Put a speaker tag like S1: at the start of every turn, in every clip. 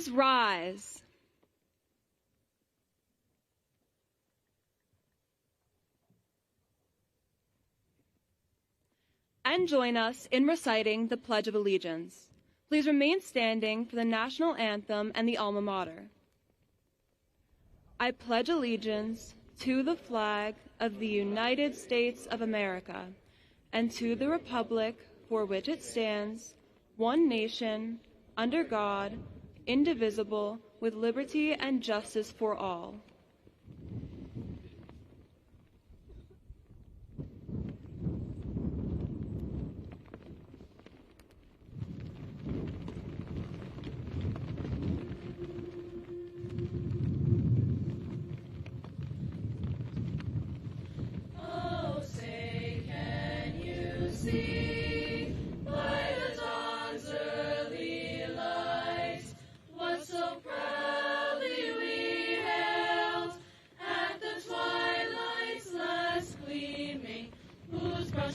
S1: Please rise. And join us in reciting the Pledge of Allegiance. Please remain standing for the national anthem and the alma mater. I pledge allegiance to the flag of the United States of America and to the republic for which it stands, one nation, under God, indivisible, with liberty and justice for all.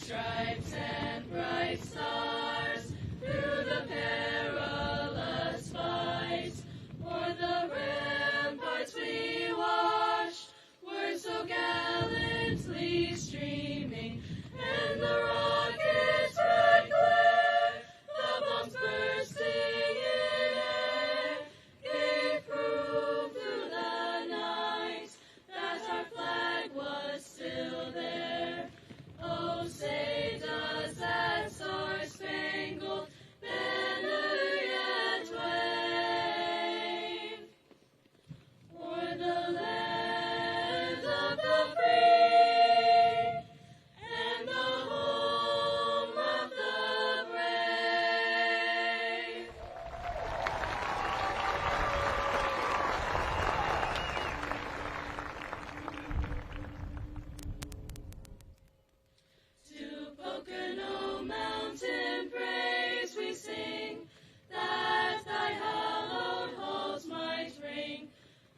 S2: Stripes and bright stars through the perilous fights, o'er the ramparts we watched were so gallantly streaming, and the rockets' red glare, the bombs bursting in air, gave proof through the night that our flag was still there. Oh, say does that star-spangled banner yet wave o'er the land of the free and the home of the brave? To Pocono mountain praise we sing, that thy hallowed halls might ring.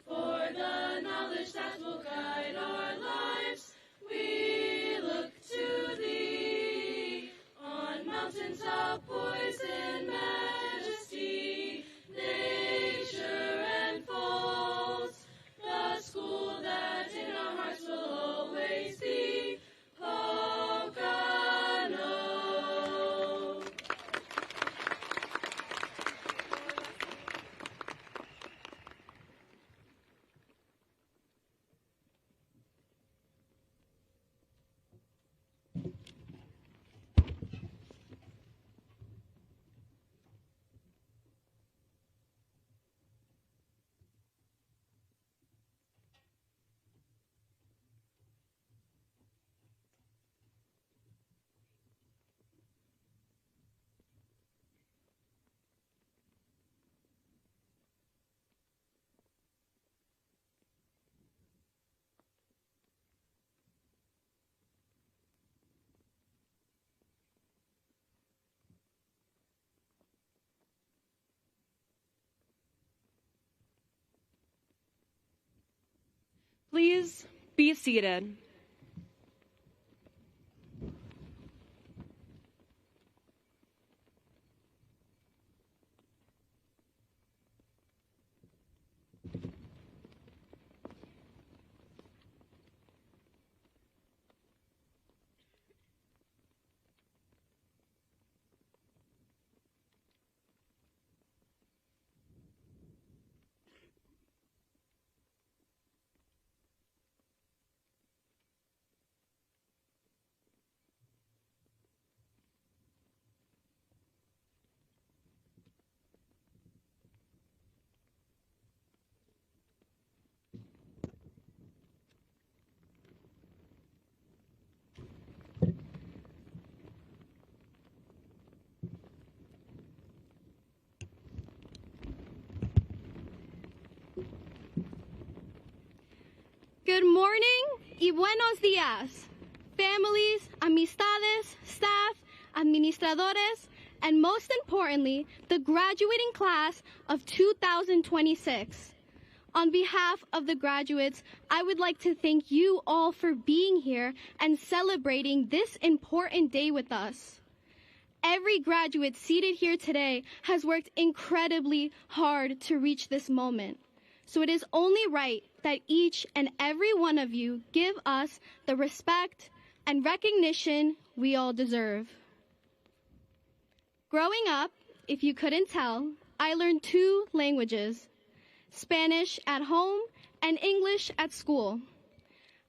S2: For the knowledge that will guide our lives, we look to thee. On mountaintop poised in majesty, nature enfolds the school that in our hearts will always be. Pocono.
S1: Please be seated.
S3: Good morning y buenos días, families, amistades, staff, administradores, and most importantly, the graduating class of 2026. On behalf of the graduates, I would like to thank you all for being here and celebrating this important day with us. Every graduate seated here today has worked incredibly hard to reach this moment. So it is only right that each and every one of you give us the respect and recognition we all deserve. Growing up, if you couldn't tell, I learned 2 languages, Spanish at home and English at school.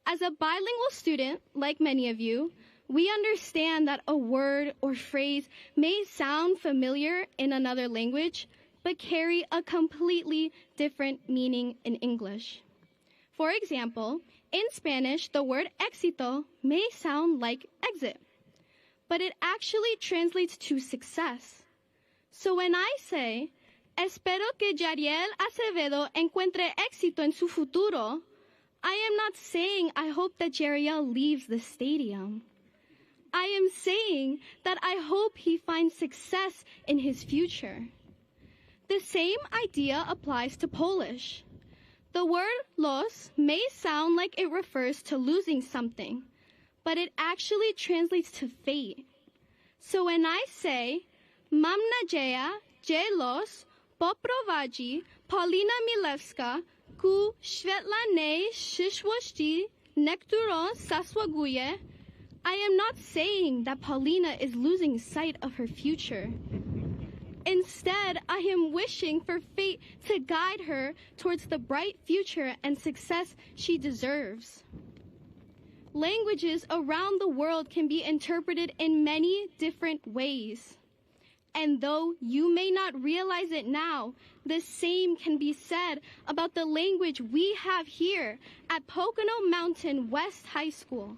S3: As a bilingual student, like many of you, we understand that a word or phrase may sound familiar in another language, but carry a completely different meaning in English. For example, in Spanish, the word éxito may sound like exit, but it actually translates to success. So when I say, espero que Yariel Acevedo encuentre éxito en su futuro, I am not saying I hope that Yariel leaves the stadium. I am saying that I hope he finds success in his future. The same idea applies to Polish. The word los may sound like it refers to losing something, but it actually translates to fate. So when I say, mam nadzieja, że los poprowadzi Paulina Milewska ku świetlanej przyszłości, którą zasługuje, I am not saying that Paulina is losing sight of her future. Instead, I am wishing for fate to guide her towards the bright future and success she deserves. Languages around the world can be interpreted in many different ways. And though you may not realize it now, the same can be said about the language we have here at Pocono Mountain West High School.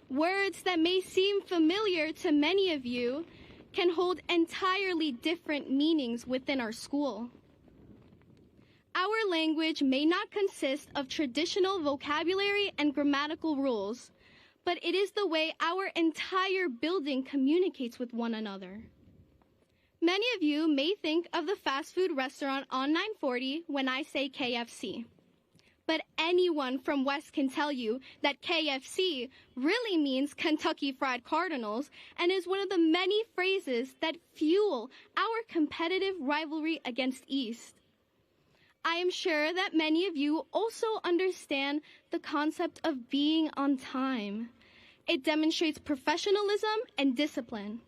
S3: Words that may seem familiar to many of you can hold entirely different meanings within our school. Our language may not consist of traditional vocabulary and grammatical rules, but it is the way our entire building communicates with one another. Many of you may think of the fast food restaurant on 940 when I say KFC. But anyone from West can tell you that KFC really means Kentucky Fried Cardinals and is one of the many phrases that fuel our competitive rivalry against East. I am sure that many of you also understand the concept of being on time. It demonstrates professionalism and discipline.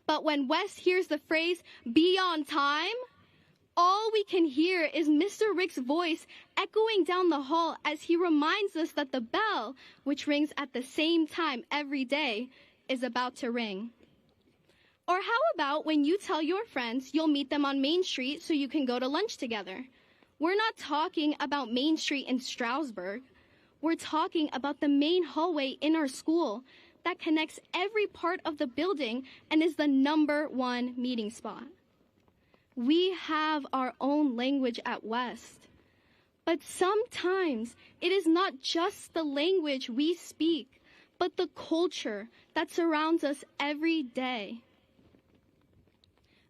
S3: But when West hears the phrase, be on time, all we can hear is Mr. Rick's voice echoing down the hall as he reminds us that the bell, which rings at the same time every day, is about to ring. Or how about when you tell your friends you'll meet them on Main Street so you can go to lunch together? We're not talking about Main Street in Stroudsburg. We're talking about the main hallway in our school that connects every part of the building and is the #1 meeting spot. We have our own language at West. But sometimes it is not just the language we speak, but the culture that surrounds us every day.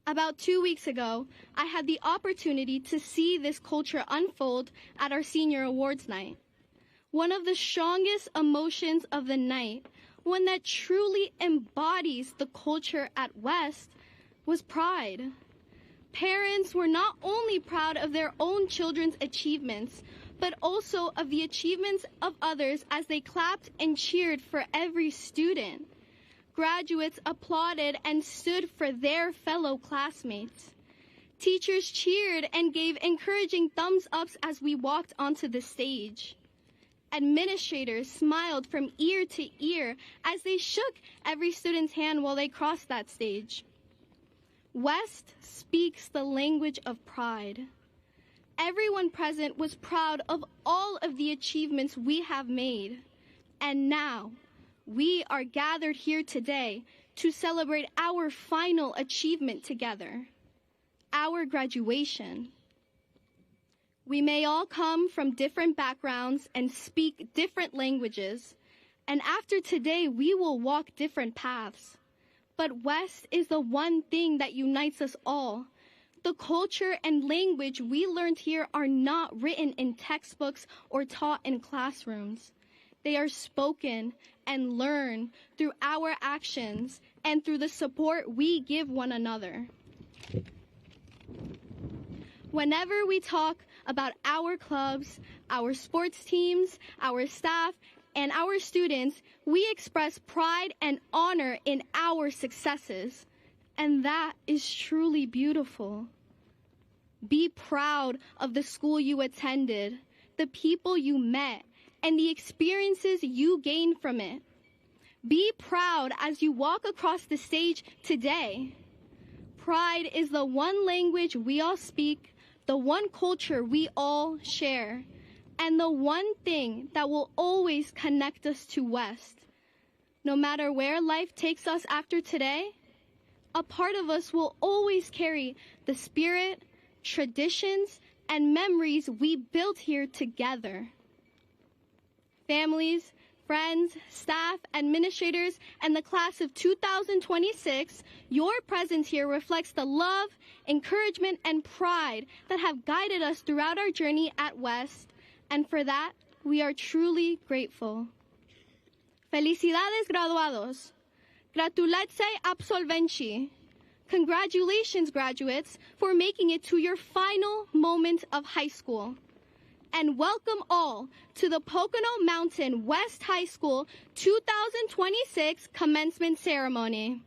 S3: About 2 weeks ago, I had the opportunity to see this culture unfold at our senior awards night. One of the strongest emotions of the night, one that truly embodies the culture at West, was pride. Parents were not only proud of their own children's achievements, but also of the achievements of others as they clapped and cheered for every student. Graduates applauded and stood for their fellow classmates. Teachers cheered and gave encouraging thumbs ups as we walked onto the stage. Administrators smiled from ear to ear as they shook every student's hand while they crossed that stage. West speaks the language of pride. Everyone present was proud of all of the achievements we have made. And now, we are gathered here today to celebrate our final achievement together, our graduation. We may all come from different backgrounds and speak different languages, and after today, we will walk different paths. But West is the one thing that unites us all. The culture and language we learned here are not written in textbooks or taught in classrooms. They are spoken and learned through our actions and through the support we give one another. Whenever we talk about our clubs, our sports teams, our staff, and our students, we express pride and honor in our successes. And that is truly beautiful. Be proud of the school you attended, the people you met, and the experiences you gained from it. Be proud as you walk across the stage today. Pride is the one language we all speak, the one culture we all share, and the one thing that will always connect us to West. No matter where life takes us after today, a part of us will always carry the spirit, traditions, and memories we built here together. Families, friends, staff, administrators, and the class of 2026, your presence here reflects the love, encouragement, and pride that have guided us throughout our journey at West, and for that, we are truly grateful. Felicidades, graduados. Gratuletse, absolvenci. Congratulations, graduates, for making it to your final moment of high school. And welcome all to the Pocono Mountain West High School 2026 commencement ceremony.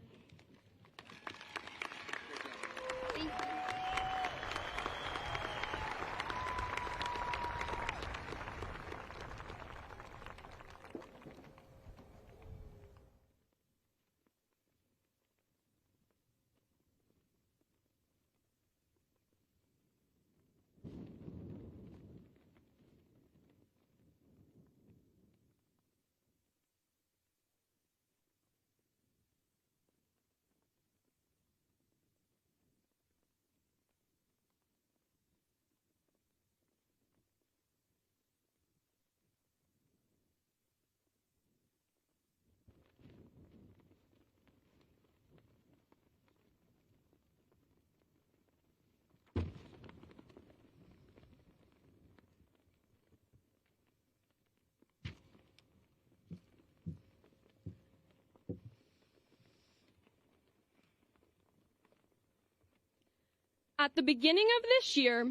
S1: At the beginning of this year,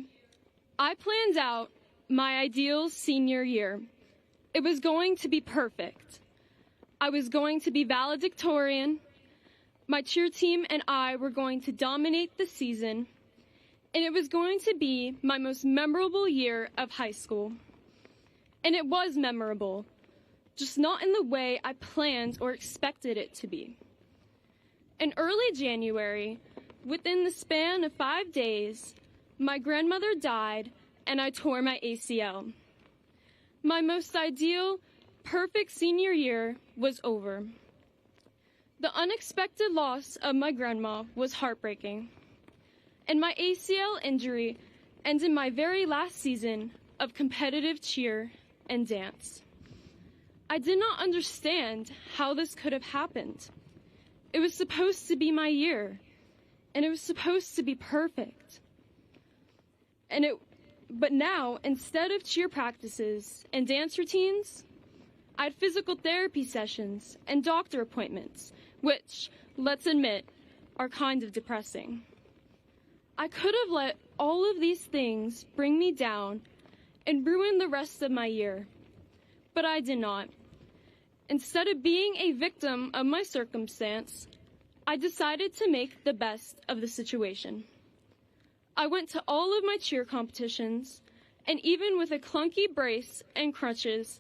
S1: I planned out my ideal senior year. It was going to be perfect. I was going to be valedictorian. My cheer team and I were going to dominate the season, and it was going to be my most memorable year of high school. And it was memorable, just not in the way I planned or expected it to be. In early January, within the span of 5 days, my grandmother died and I tore my ACL. My most ideal, perfect senior year was over. The unexpected loss of my grandma was heartbreaking, and my ACL injury ended my very last season of competitive cheer and dance. I did not understand how this could have happened. It was supposed to be my year, and it was supposed to be perfect. But now, instead of cheer practices and dance routines, I had physical therapy sessions and doctor appointments, which, let's admit, are kind of depressing. I could have let all of these things bring me down and ruin the rest of my year, but I did not. Instead of being a victim of my circumstance, I decided to make the best of the situation. I went to all of my cheer competitions, and even with a clunky brace and crutches,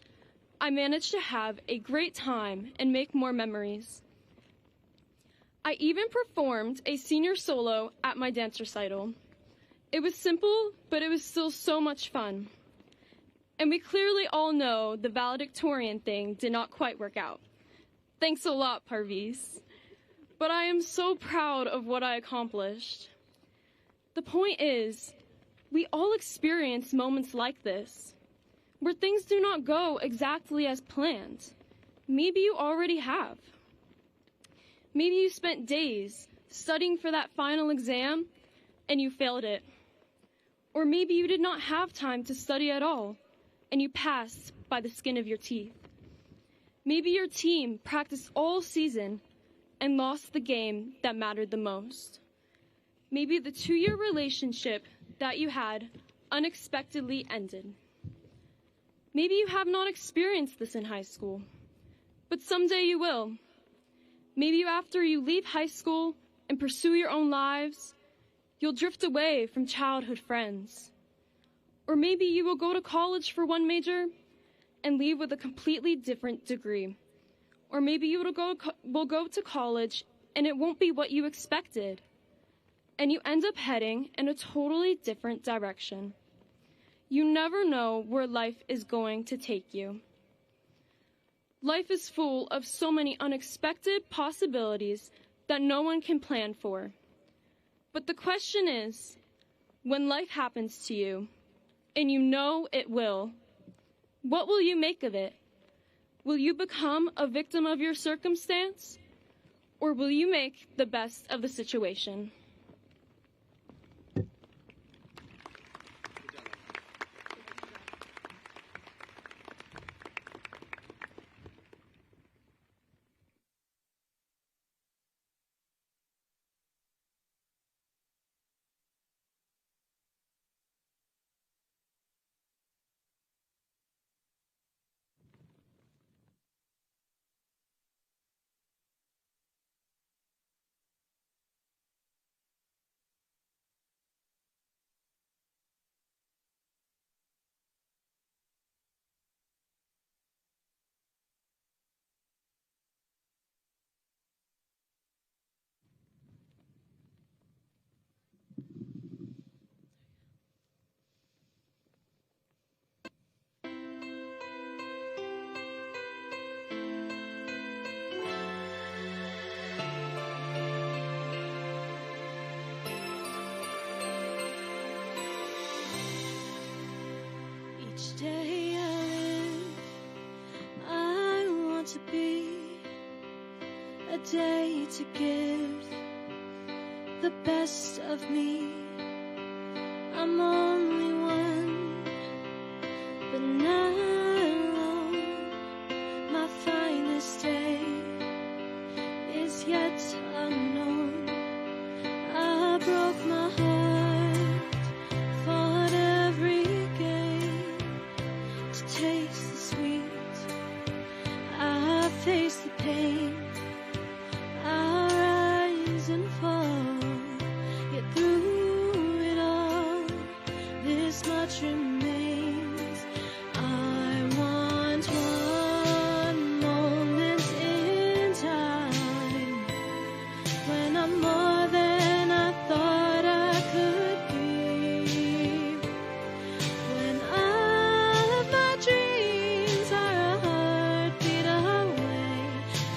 S1: I managed to have a great time and make more memories. I even performed a senior solo at my dance recital. It was simple, but it was still so much fun. And we clearly all know the valedictorian thing did not quite work out. Thanks a lot, Parvis. But I am so proud of what I accomplished. The point is, we all experience moments like this, where things do not go exactly as planned. Maybe you already have. Maybe you spent days studying for that final exam and you failed it. Or maybe you did not have time to study at all and you passed by the skin of your teeth. Maybe your team practiced all season and lost the game that mattered the most. Maybe the 2-year relationship that you had unexpectedly ended. Maybe you have not experienced this in high school, but someday you will. Maybe after you leave high school and pursue your own lives, you'll drift away from childhood friends. Or maybe you will go to college for one major and leave with a completely different degree. Or maybe you will go to college and it won't be what you expected, and you end up heading in a totally different direction. You never know where life is going to take you. Life is full of so many unexpected possibilities that no one can plan for. But the question is, when life happens to you, and you know it will, what will you make of it? Will you become a victim of your circumstance, or will you make the best of the situation?
S2: Each day I live, I want to be a day to give the best of me. I'm only one, but not alone. My finest day is yet unknown. I broke my heart, fought every game to taste the sweet. I faced the pain, I rise and fall, yet through it all, this much remains. I want one moment in time when I'm more than I thought I could be, when all of my dreams are a heartbeat away,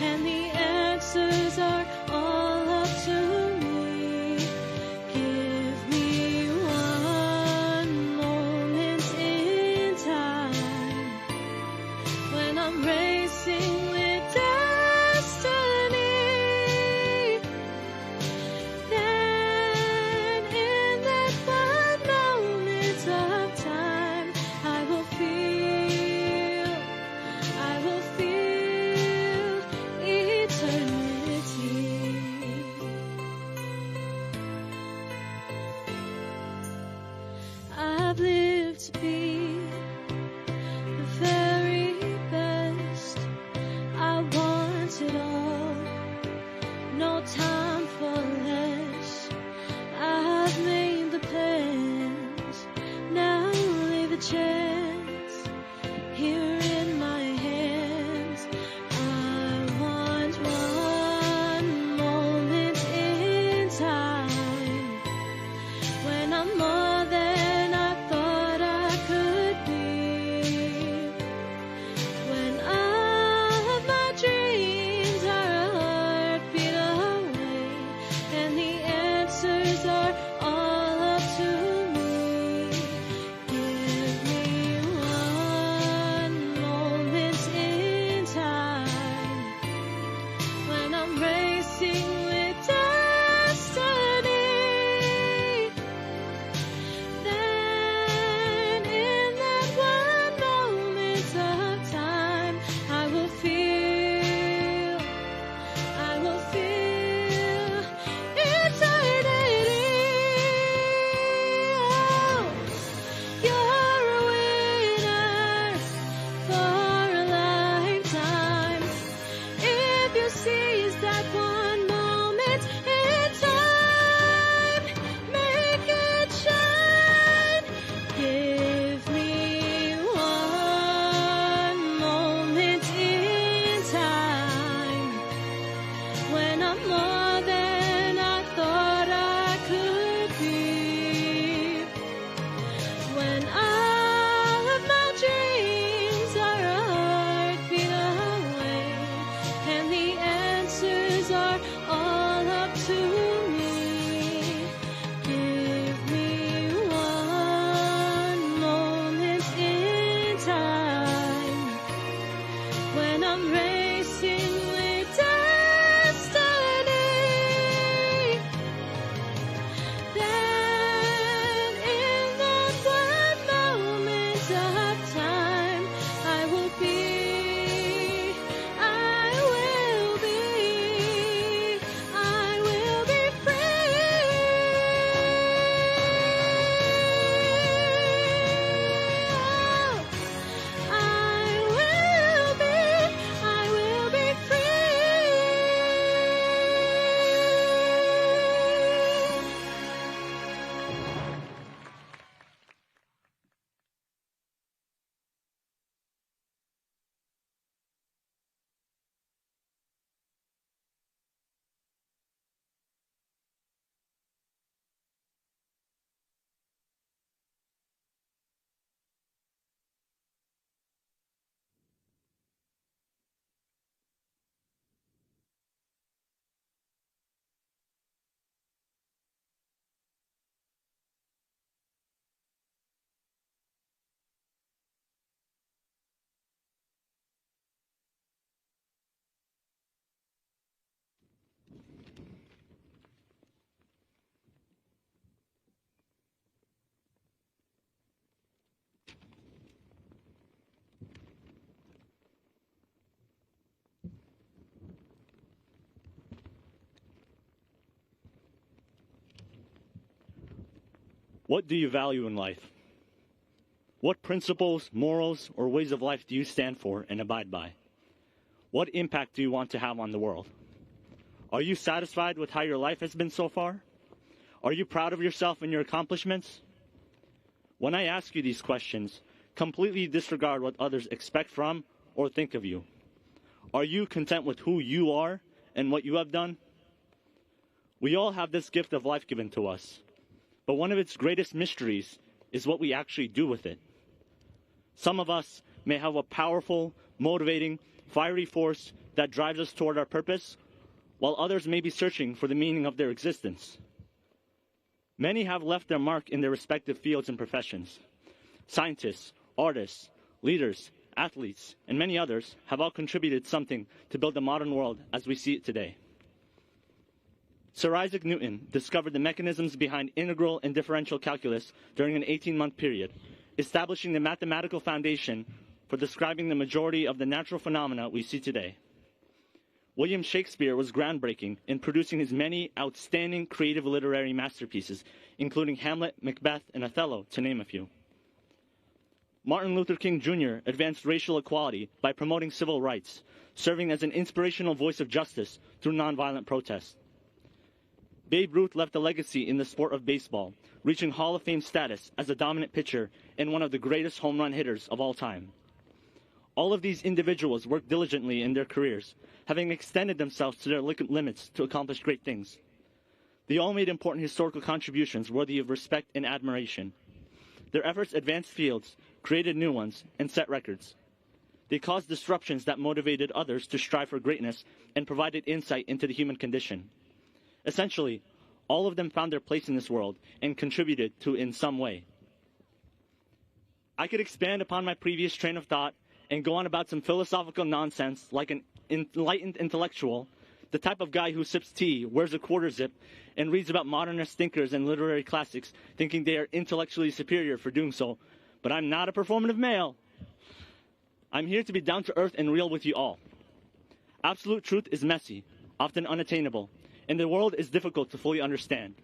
S2: and the answers are all up to me. Give me one moment in time when I'm racing with destiny. Then in that one moment of time, I will feel eternity. I've lived to be the very best. I want it all, no time for less. I've made the plans, now leave a chance here in my hands. I want one moment in time when I'm more than I thought I could be, when all of my dreams are a heartbeat away, and the answers are all up to me. Give me
S4: What do you value in life? What principles, morals, or ways of life do you stand for and abide by? What impact do you want to have on the world? Are you satisfied with how your life has been so far? Are you proud of yourself and your accomplishments? When I ask you these questions, completely disregard what others expect from or think of you. Are you content with who you are and what you have done? We all have this gift of life given to us, but one of its greatest mysteries is what we actually do with it. Some of us may have a powerful, motivating, fiery force that drives us toward our purpose, while others may be searching for the meaning of their existence. Many have left their mark in their respective fields and professions. Scientists, artists, leaders, athletes, and many others have all contributed something to build the modern world as we see it today. Sir Isaac Newton discovered the mechanisms behind integral and differential calculus during an 18-month period, establishing the mathematical foundation for describing the majority of the natural phenomena we see today. William Shakespeare was groundbreaking in producing his many outstanding creative literary masterpieces, including Hamlet, Macbeth, and Othello, to name a few. Martin Luther King Jr. advanced racial equality by promoting civil rights, serving as an inspirational voice of justice through nonviolent protest. Babe Ruth left a legacy in the sport of baseball, reaching Hall of Fame status as a dominant pitcher and one of the greatest home run hitters of all time. All of these individuals worked diligently in their careers, having extended themselves to their limits to accomplish great things. They all made important historical contributions worthy of respect and admiration. Their efforts advanced fields, created new ones, and set records. They caused disruptions that motivated others to strive for greatness and provided insight into the human condition. Essentially, all of them found their place in this world and contributed to it in some way. I could expand upon my previous train of thought and go on about some philosophical nonsense like an enlightened intellectual, the type of guy who sips tea, wears a quarter zip, and reads about modernist thinkers and literary classics, thinking they are intellectually superior for doing so. But I'm not a performative male. I'm here to be down to earth and real with you all. Absolute truth is messy, often unattainable, and the world is difficult to fully understand.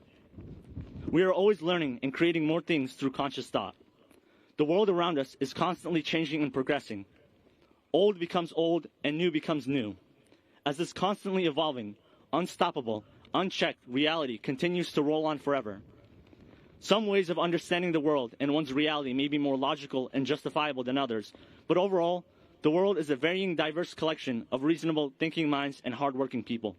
S4: We are always learning and creating more things through conscious thought. The world around us is constantly changing and progressing. Old becomes old and new becomes new. As this constantly evolving, unstoppable, unchecked reality continues to roll on forever. Some ways of understanding the world and one's reality may be more logical and justifiable than others, but overall, the world is a varying, diverse collection of reasonable thinking minds and hardworking people.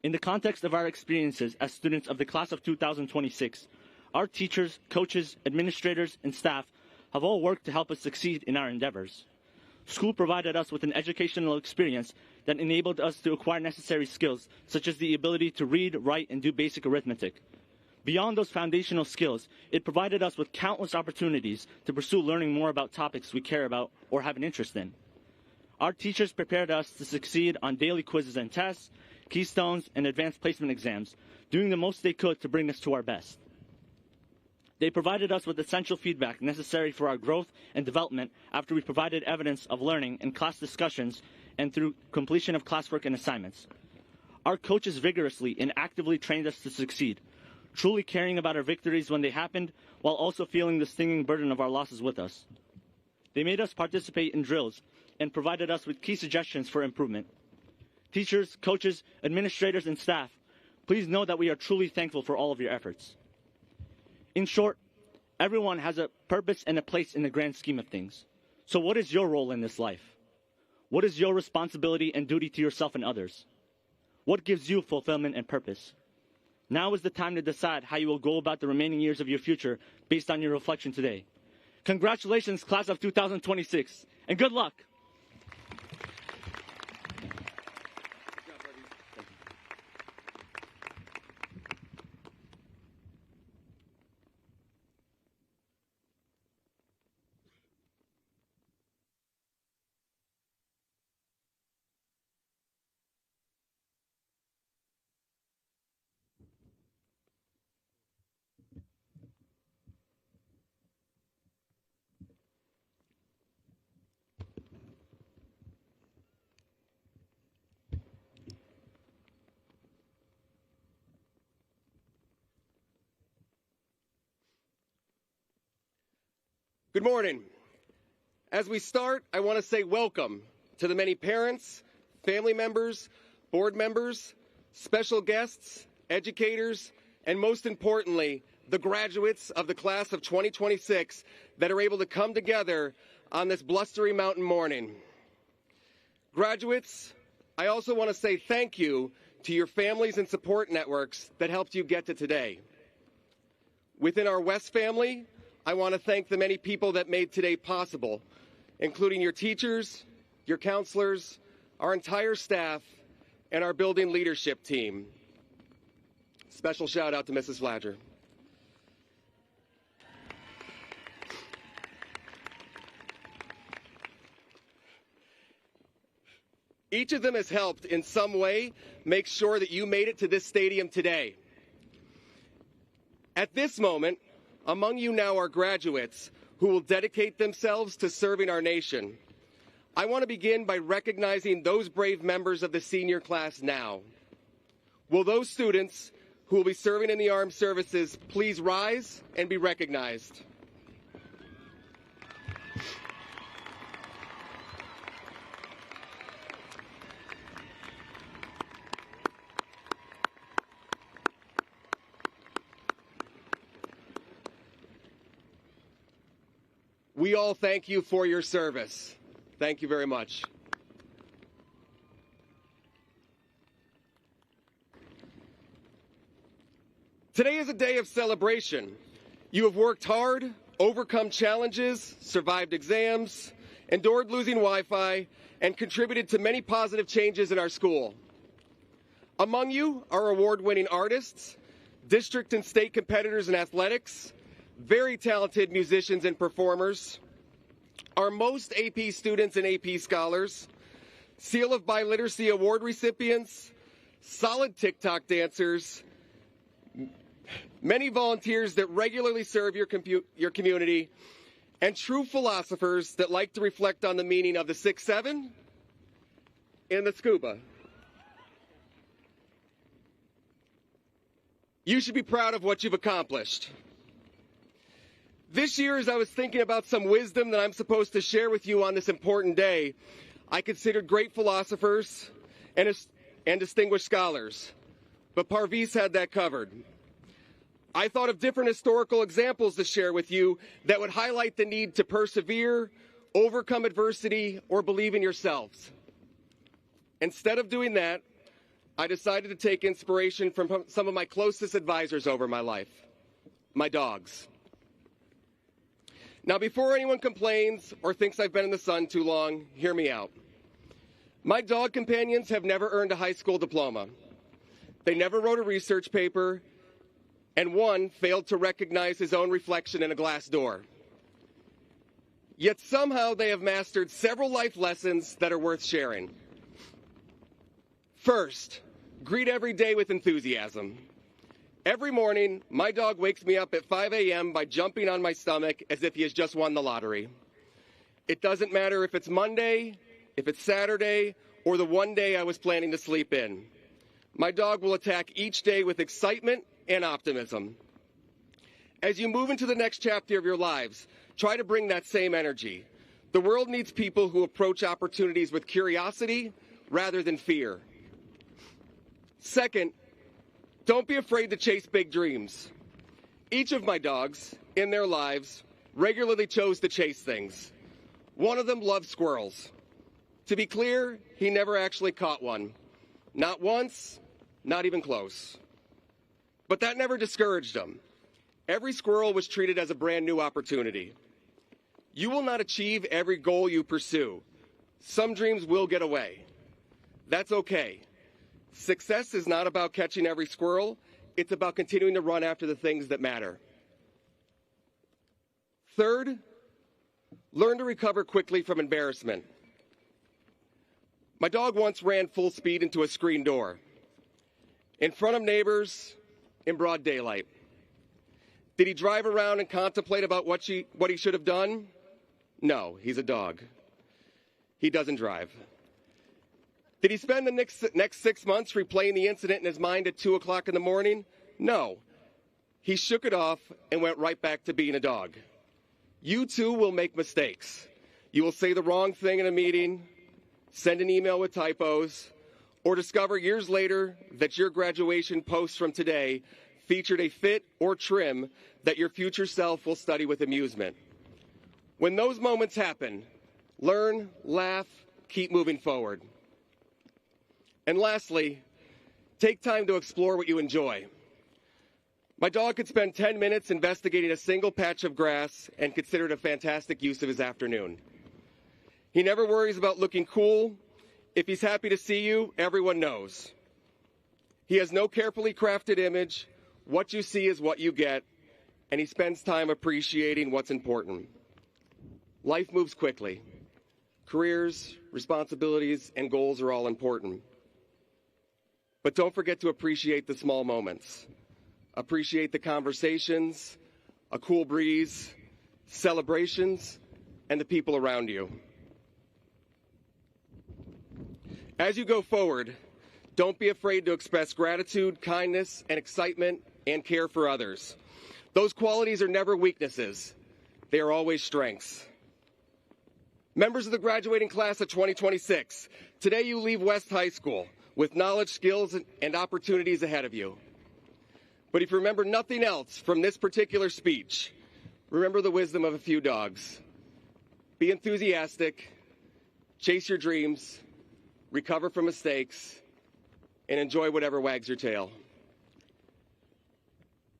S4: In the context of our experiences as students of the class of 2026, our teachers, coaches, administrators, and staff have all worked to help us succeed in our endeavors. School provided us with an educational experience that enabled us to acquire necessary skills, such as the ability to read, write, and do basic arithmetic. Beyond those foundational skills, it provided us with countless opportunities to pursue learning more about topics we care about or have an interest in. Our teachers prepared us to succeed on daily quizzes and tests, keystones, and advanced placement exams, doing the most they could to bring us to our best. They provided us with essential feedback necessary for our growth and development after we provided evidence of learning in class discussions and through completion of classwork and assignments. Our coaches vigorously and actively trained us to succeed, truly caring about our victories when they happened, while also feeling the stinging burden of our losses with us. They made us participate in drills and provided us with key suggestions for improvement. Teachers, coaches, administrators, and staff, please know that we are truly thankful for all of your efforts. In short, everyone has a purpose and a place in the grand scheme of things. So what is your role in this life? What is your responsibility and duty to yourself and others? What gives you fulfillment and purpose? Now is the time to decide how you will go about the remaining years of your future based on your reflection today. Congratulations, class of 2026, and good luck.
S5: Good morning. As we start, I want to say welcome to the many parents, family members, board members, special guests, educators, and most importantly, the graduates of the class of 2026 that are able to come together on this blustery mountain morning. Graduates, I also want to say thank you to your families and support networks that helped you get to today. Within our West family, I want to thank the many people that made today possible, including your teachers, your counselors, our entire staff, and our building leadership team. Special shout out to Mrs. Fladger. Each of them has helped in some way make sure that you made it to this stadium today. At this moment, among you now are graduates who will dedicate themselves to serving our nation. I want to begin by recognizing those brave members of the senior class now. Will those students who will be serving in the armed services please rise and be recognized? We all thank you for your service. Thank you very much. Today is a day of celebration. You have worked hard, overcome challenges, survived exams, endured losing Wi-Fi, and contributed to many positive changes in our school. Among you are award-winning artists, district and state competitors in athletics, very talented musicians and performers, our most AP students and AP scholars, Seal of Biliteracy Award recipients, solid TikTok dancers, many volunteers that regularly serve your community, and true philosophers that like to reflect on the meaning of the 6-7 and the scuba. You should be proud of what you've accomplished. This year, as I was thinking about some wisdom that I'm supposed to share with you on this important day, I considered great philosophers and distinguished scholars, but Parviz had that covered. I thought of different historical examples to share with you that would highlight the need to persevere, overcome adversity, or believe in yourselves. Instead of doing that, I decided to take inspiration from some of my closest advisors over my life, my dogs. Now, before anyone complains or thinks I've been in the sun too long, hear me out. My dog companions have never earned a high school diploma. They never wrote a research paper, and one failed to recognize his own reflection in a glass door. Yet somehow they have mastered several life lessons that are worth sharing. First, greet every day with enthusiasm. Every morning, my dog wakes me up at 5 a.m. by jumping on my stomach as if he has just won the lottery. It doesn't matter if it's Monday, if it's Saturday, or the one day I was planning to sleep in. My dog will attack each day with excitement and optimism. As you move into the next chapter of your lives, try to bring that same energy. The world needs people who approach opportunities with curiosity rather than fear. Second, don't be afraid to chase big dreams. Each of my dogs, in their lives, regularly chose to chase things. One of them loved squirrels. To be clear, he never actually caught one. Not once, not even close. But that never discouraged him. Every squirrel was treated as a brand new opportunity. You will not achieve every goal you pursue. Some dreams will get away. That's okay. Success is not about catching every squirrel. It's about continuing to run after the things that matter. Third, learn to recover quickly from embarrassment. My dog once ran full speed into a screen door, in front of neighbors, in broad daylight. Did he drive around and contemplate about what he should have done? No, he's a dog. He doesn't drive. Did he spend the next 6 months replaying the incident in his mind at 2 o'clock in the morning? No. He shook it off and went right back to being a dog. You too will make mistakes. You will say the wrong thing in a meeting, send an email with typos, or discover years later that your graduation post from today featured a fit or trim that your future self will study with amusement. When those moments happen, learn, laugh, keep moving forward. And lastly, take time to explore what you enjoy. My dog could spend 10 minutes investigating a single patch of grass and consider it a fantastic use of his afternoon. He never worries about looking cool. If he's happy to see you, everyone knows. He has no carefully crafted image. What you see is what you get, and he spends time appreciating what's important. Life moves quickly. Careers, responsibilities, and goals are all important. But don't forget to appreciate the small moments. Appreciate the conversations, a cool breeze, celebrations, and the people around you. As you go forward, don't be afraid to express gratitude, kindness, and excitement and care for others. Those qualities are never weaknesses. They are always strengths. Members of the graduating class of 2026, today you leave West High School with knowledge, skills, and opportunities ahead of you. But if you remember nothing else from this particular speech, remember the wisdom of a few dogs. Be enthusiastic, chase your dreams, recover from mistakes, and enjoy whatever wags your tail.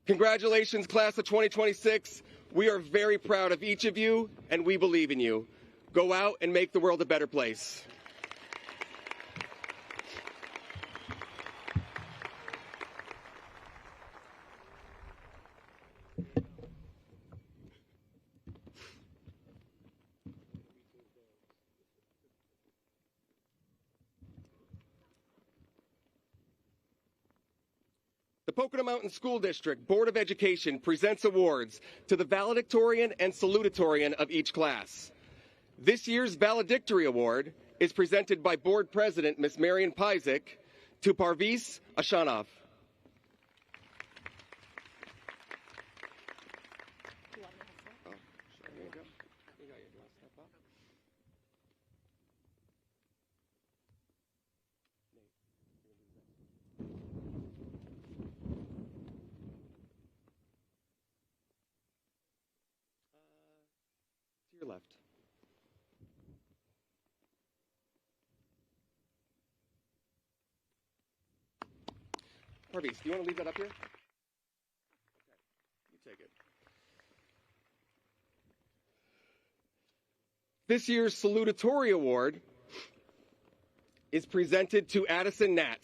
S5: Congratulations, class of 2026. We are very proud of each of you, and we believe in you. Go out and make the world a better place. The Pocono Mountain School District Board of Education presents awards to the valedictorian and salutatorian of each class. This year's valedictory award is presented by Board President Ms. Marian Pizek to Parvis Ashanov. To your left. Parvis, do you want to leave that up here? Okay, you take it. This year's salutatory award is presented to Addison Nat.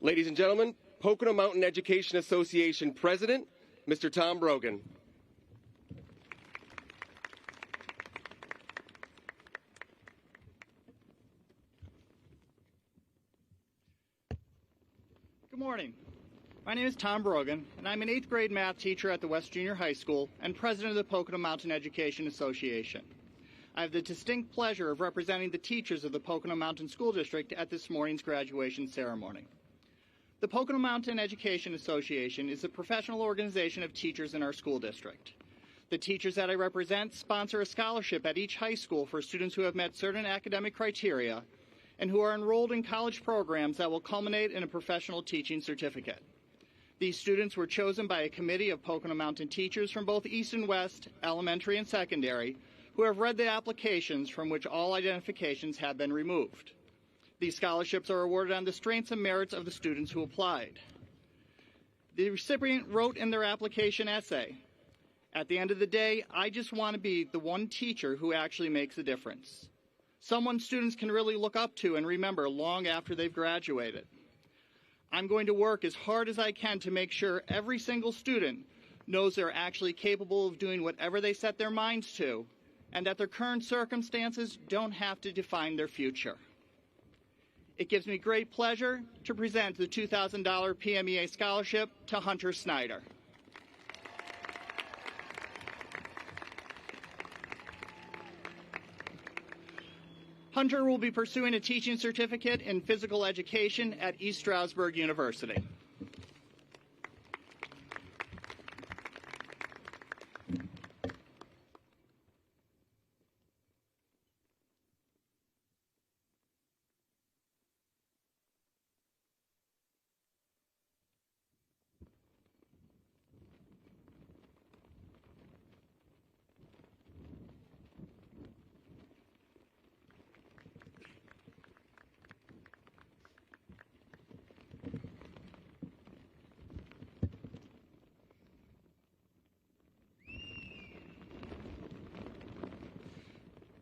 S5: Ladies and gentlemen, Pocono Mountain Education Association President, Mr. Tom Brogan.
S6: Good morning. My name is Tom Brogan, and I'm an 8th grade math teacher at the West Junior High School and president of the Pocono Mountain Education Association. I have the distinct pleasure of representing the teachers of the Pocono Mountain School District at this morning's graduation ceremony. The Pocono Mountain Education Association is a professional organization of teachers in our school district. The teachers that I represent sponsor a scholarship at each high school for students who have met certain academic criteria and who are enrolled in college programs that will culminate in a professional teaching certificate. These students were chosen by a committee of Pocono Mountain teachers from both East and West, elementary and secondary, who have read the applications from which all identifications have been removed. These scholarships are awarded on the strengths and merits of the students who applied. The recipient wrote in their application essay, "At the end of the day, I just want to be the one teacher who actually makes a difference. someone students can really look up to and remember long after they've graduated. I'm going to work as hard as I can to make sure every single student knows they're actually capable of doing whatever they set their minds to, and that their current circumstances don't have to define their future. It gives me great pleasure to present the $2,000 PMEA scholarship to Hunter Snyder. Hunter will be pursuing a teaching certificate in physical education at East Stroudsburg University.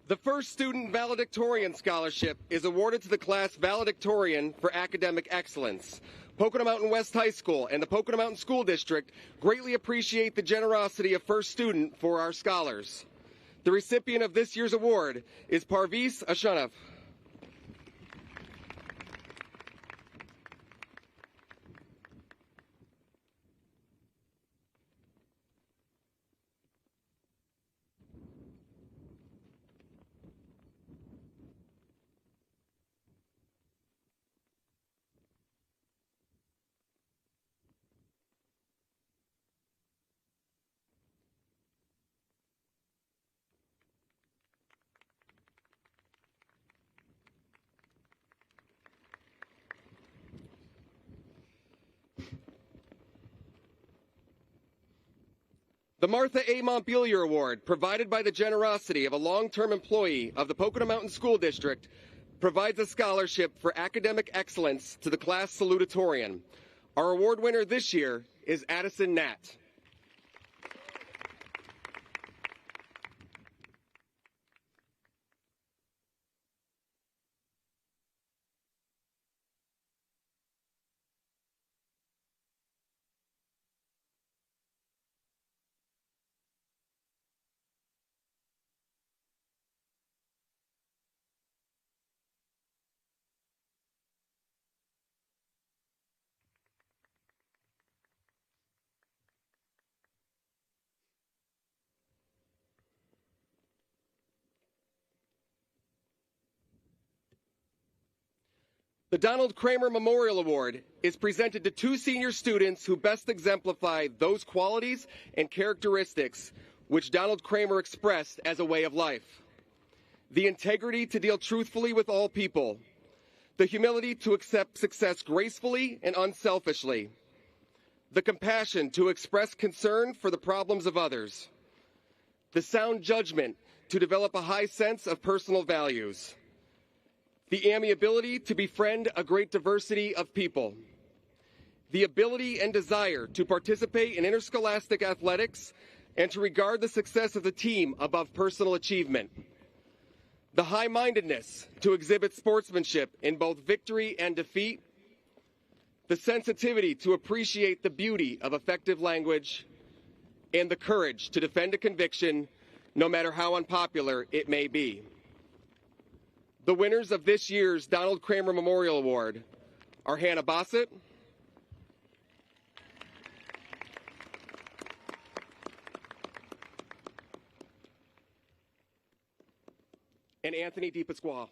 S5: The first student valedictorian scholarship is awarded to the class valedictorian for academic excellence. Pocono Mountain West High School and the Pocono Mountain School District greatly appreciate the generosity of first student for our scholars. The recipient of this year's award is Parvis Ashanov. The Martha A. Montpelier Award, provided by the generosity of a long-term employee of the Pocono Mountain School District, provides a scholarship for academic excellence to the class salutatorian. Our award winner this year is Addison Natt. The Donald Kramer Memorial Award is presented to two senior students who best exemplify those qualities and characteristics which Donald Kramer expressed as a way of life. The integrity to deal truthfully with all people, the humility to accept success gracefully and unselfishly, the compassion to express concern for the problems of others, the sound judgment to develop a high sense of personal values, the amiability to befriend a great diversity of people, the ability and desire to participate in interscholastic athletics and to regard the success of the team above personal achievement, the high-mindedness to exhibit sportsmanship in both victory and defeat, the sensitivity to appreciate the beauty of effective language, and the courage to defend a conviction no matter how unpopular it may be. The winners of this year's Donald Kramer Memorial Award are Hannah Bossett, and Anthony DiPasquale.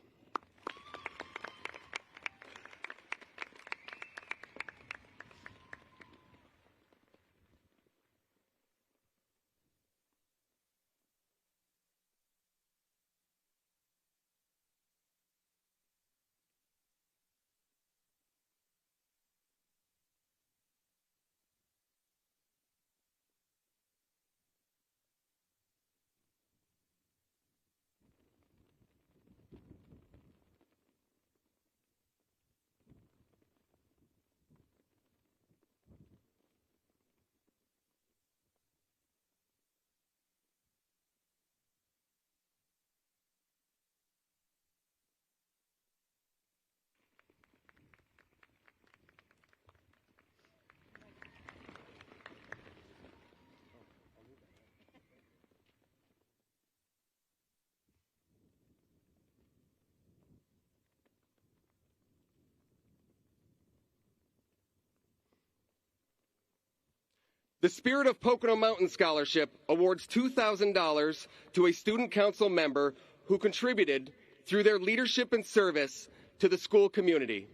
S5: The Spirit of Pocono Mountain Scholarship awards $2,000 to a student council member who contributed through their leadership and service to the school community.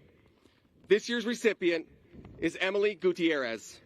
S5: This year's recipient is Emily Gutierrez.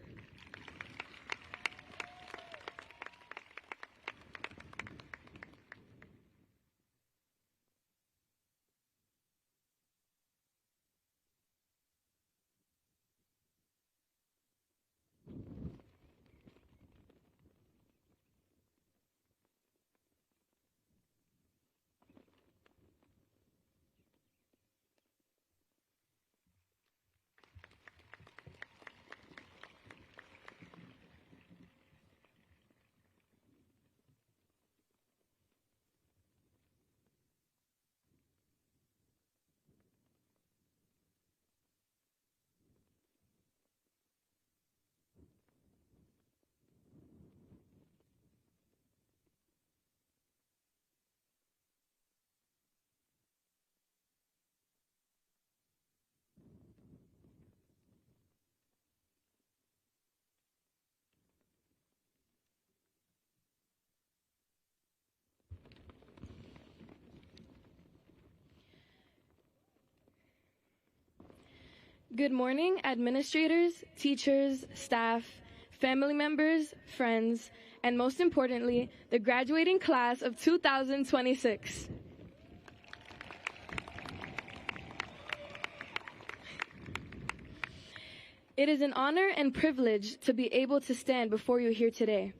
S7: Good morning, administrators, teachers, staff, family members, friends, and most importantly, the graduating class of 2026. It is an honor and privilege to be able to stand before you here today.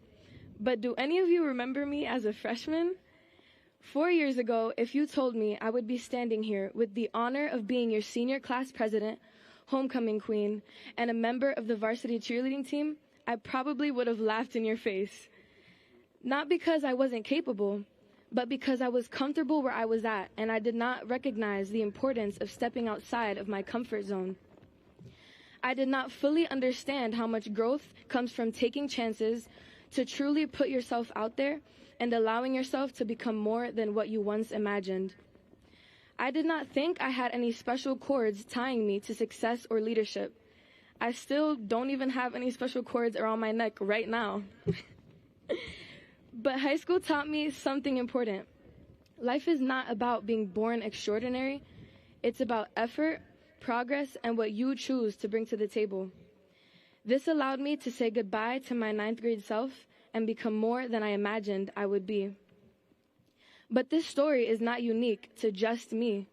S7: But do any of you remember me as a freshman? 4 years ago, if you told me I would be standing here with the honor of being your senior class president, homecoming queen, and a member of the varsity cheerleading team, I probably would have laughed in your face. Not because I wasn't capable, but because I was comfortable where I was at, and I did not recognize the importance of stepping outside of my comfort zone. I did not fully understand how much growth comes from taking chances to truly put yourself out there and allowing yourself to become more than what you once imagined. I did not think I had any special cords tying me to success or leadership. I still don't even have any special cords around my neck right now. But high school taught me something important. Life is not about being born extraordinary. It's about effort, progress, and what you choose to bring to the table. This allowed me to say goodbye to my 9th grade self and become more than I imagined I would be. But this story is not unique to just me.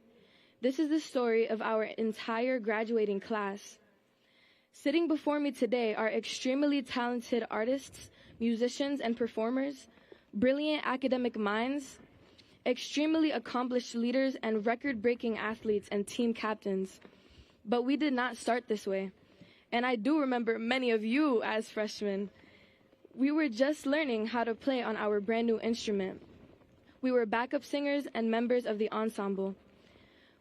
S7: This is the story of our entire graduating class. Sitting before me today are extremely talented artists, musicians, and performers, brilliant academic minds, extremely accomplished leaders, and record-breaking athletes and team captains. But we did not start this way. And I do remember many of you as freshmen. We were just learning how to play on our brand new instrument. We were backup singers and members of the ensemble.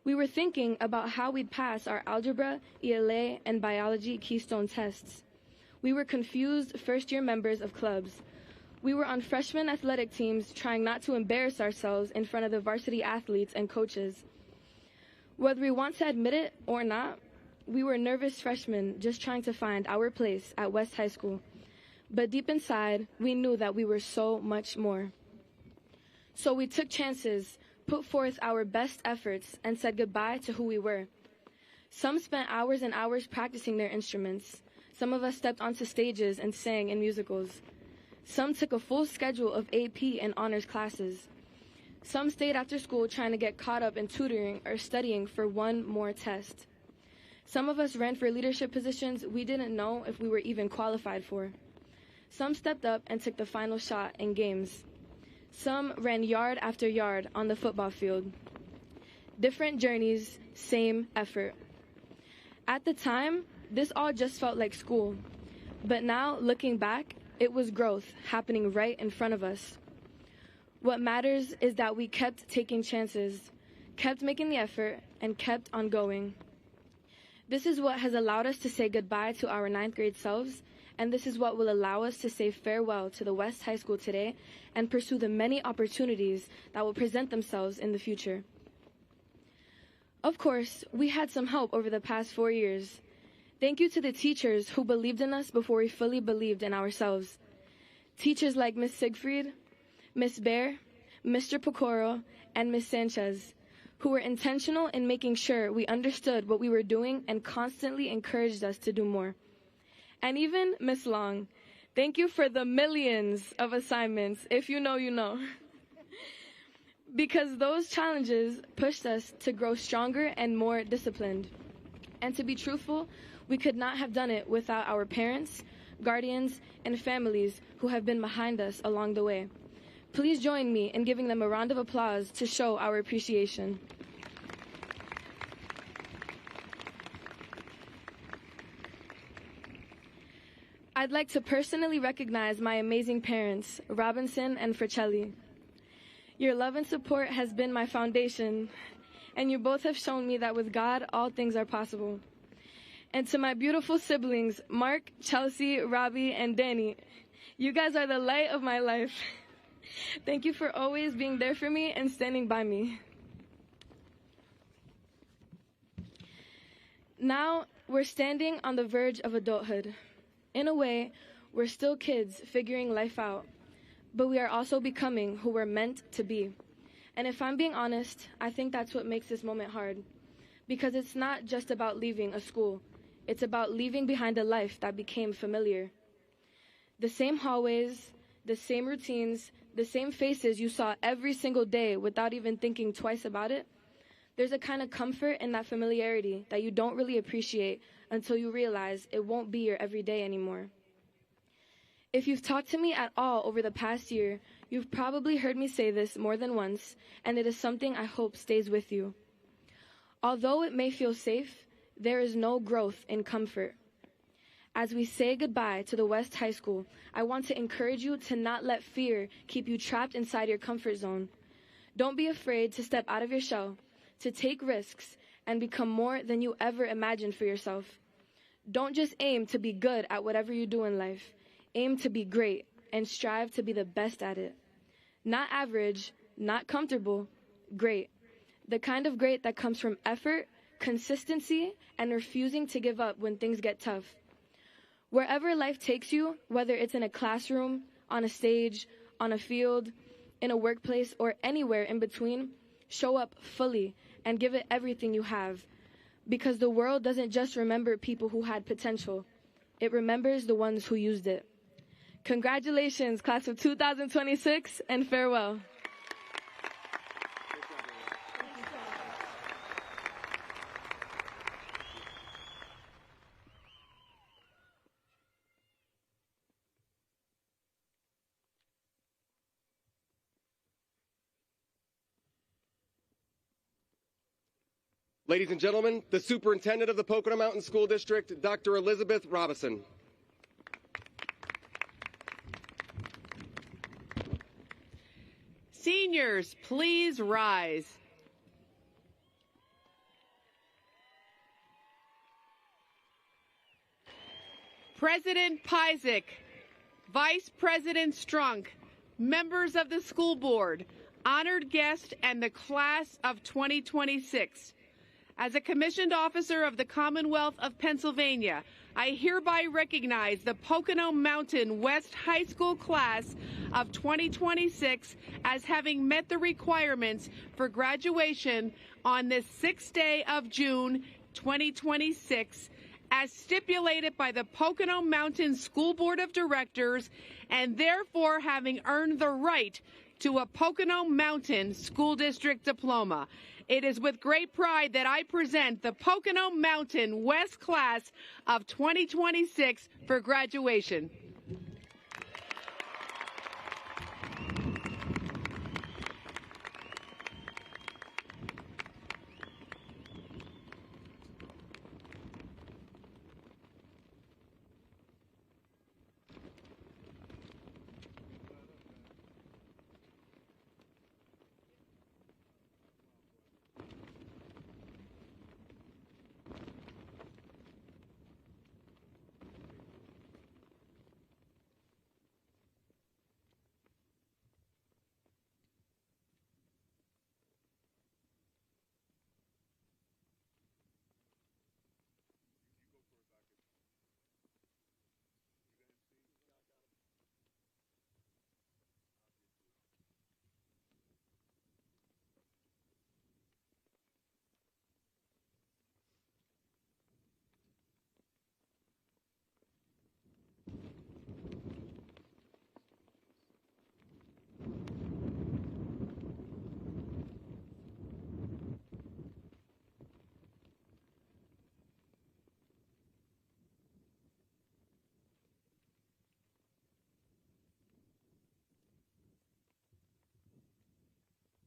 S7: We were thinking about how we'd pass our algebra, ELA, and biology keystone tests. We were confused first-year members of clubs. We were on freshman athletic teams trying not to embarrass ourselves in front of the varsity athletes and coaches. Whether we want to admit it or not, we were nervous freshmen just trying to find our place at West High School. But deep inside, we knew that we were so much more. So we took chances, put forth our best efforts, and said goodbye to who we were. Some spent hours and hours practicing their instruments. Some of us stepped onto stages and sang in musicals. Some took a full schedule of AP and honors classes. Some stayed after school trying to get caught up in tutoring or studying for one more test. Some of us ran for leadership positions we didn't know if we were even qualified for. Some stepped up and took the final shot in games. Some ran yard after yard on the football field. Different journeys, same effort. At the time, this all just felt like school. But now, looking back, it was growth happening right in front of us. What matters is that we kept taking chances, kept making the effort, and kept on going. This is what has allowed us to say goodbye to our 9th grade selves, and this is what will allow us to say farewell to the West High School today and pursue the many opportunities that will present themselves in the future. Of course, we had some help over the past 4 years. Thank you to the teachers who believed in us before we fully believed in ourselves. Teachers like Miss Siegfried, Miss Bear, Mr. Pocono, and Miss Sanchez, who were intentional in making sure we understood what we were doing and constantly encouraged us to do more. And even Miss Long, thank you for the millions of assignments. If you know, you know. Because those challenges pushed us to grow stronger and more disciplined. And to be truthful, we could not have done it without our parents, guardians, and families who have been behind us along the way. Please join me in giving them a round of applause to show our appreciation. I'd like to personally recognize my amazing parents, Robinson and Fricelli. Your love and support has been my foundation, and you both have shown me that with God, all things are possible. And to my beautiful siblings, Mark, Chelsea, Robbie, and Danny, you guys are the light of my life. Thank you for always being there for me and standing by me. Now, we're standing on the verge of adulthood. In a way, we're still kids figuring life out, but we are also becoming who we're meant to be. And if I'm being honest, I think that's what makes this moment hard. Because it's not just about leaving a school. It's about leaving behind a life that became familiar. The same hallways, the same routines, the same faces you saw every single day without even thinking twice about it. There's a kind of comfort in that familiarity that you don't really appreciate until you realize it won't be your everyday anymore. If you've talked to me at all over the past year, you've probably heard me say this more than once, and it is something I hope stays with you. Although it may feel safe, there is no growth in comfort. As we say goodbye to the West High School, I want to encourage you to not let fear keep you trapped inside your comfort zone. Don't be afraid to step out of your shell, to take risks, and become more than you ever imagined for yourself. Don't just aim to be good at whatever you do in life. Aim to be great and strive to be the best at it. Not average, not comfortable, great. The kind of great that comes from effort, consistency, and refusing to give up when things get tough. Wherever life takes you, whether it's in a classroom, on a stage, on a field, in a workplace, or anywhere in between, show up fully and give it everything you have. Because the world doesn't just remember people who had potential. It remembers the ones who used it. Congratulations, class of 2026, and farewell.
S5: Ladies and gentlemen, the Superintendent of the Pocono Mountain School District, Dr. Elizabeth Robison.
S8: Seniors, please rise. President Pizek, Vice President Strunk, members of the school board, honored guest, and the class of 2026. As a commissioned officer of the Commonwealth of Pennsylvania, I hereby recognize the Pocono Mountain West High School class of 2026 as having met the requirements for graduation on this 6th day of June 2026 as stipulated by the Pocono Mountain School Board of Directors, and therefore having earned the right to a Pocono Mountain School District diploma. It is with great pride that I present the Pocono Mountain West class of 2026 for graduation.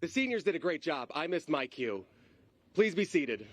S5: The seniors did a great job. I missed my cue. Please be seated.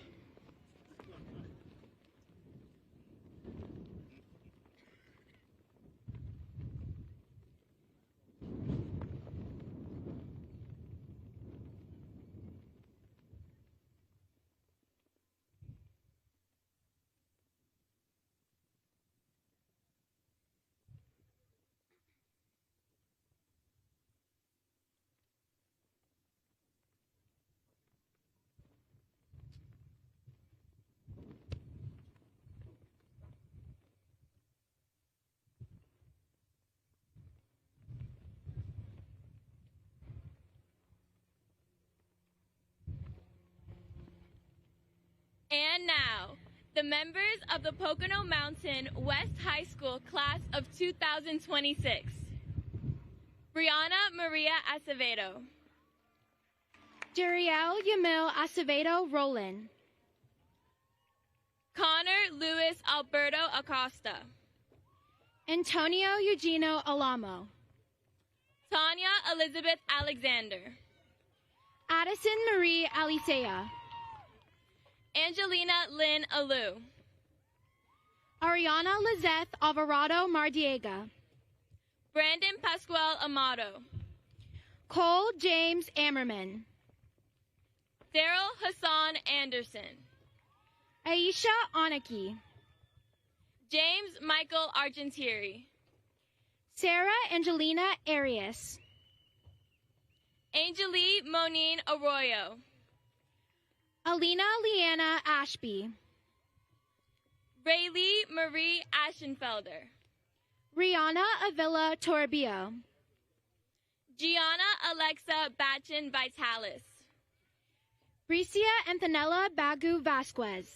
S9: And now, the members of the Pocono Mountain West High School class of 2026. Brianna Maria Acevedo.
S3: Jeriel Yamil Acevedo Roland.
S9: Connor Luis Alberto Acosta.
S3: Antonio Eugenio Alamo.
S9: Tanya Elizabeth Alexander.
S3: Addison Marie Alicea.
S9: Angelina Lynn Alu.
S3: Ariana Lizeth Alvarado Mardiega.
S9: Brandon Pascual Amato.
S3: Cole James Ammerman.
S9: Daryl Hassan Anderson.
S3: Aisha Anaki.
S9: James Michael Argentieri.
S3: Sarah Angelina Arias.
S9: Angelie Monine Arroyo.
S3: Alina Leanna Ashby.
S9: Raylee Marie Aschenfelder.
S3: Rihanna Avila Toribio.
S9: Gianna Alexa Batchin Vitalis.
S3: Bricia Antonella Bagu Vasquez.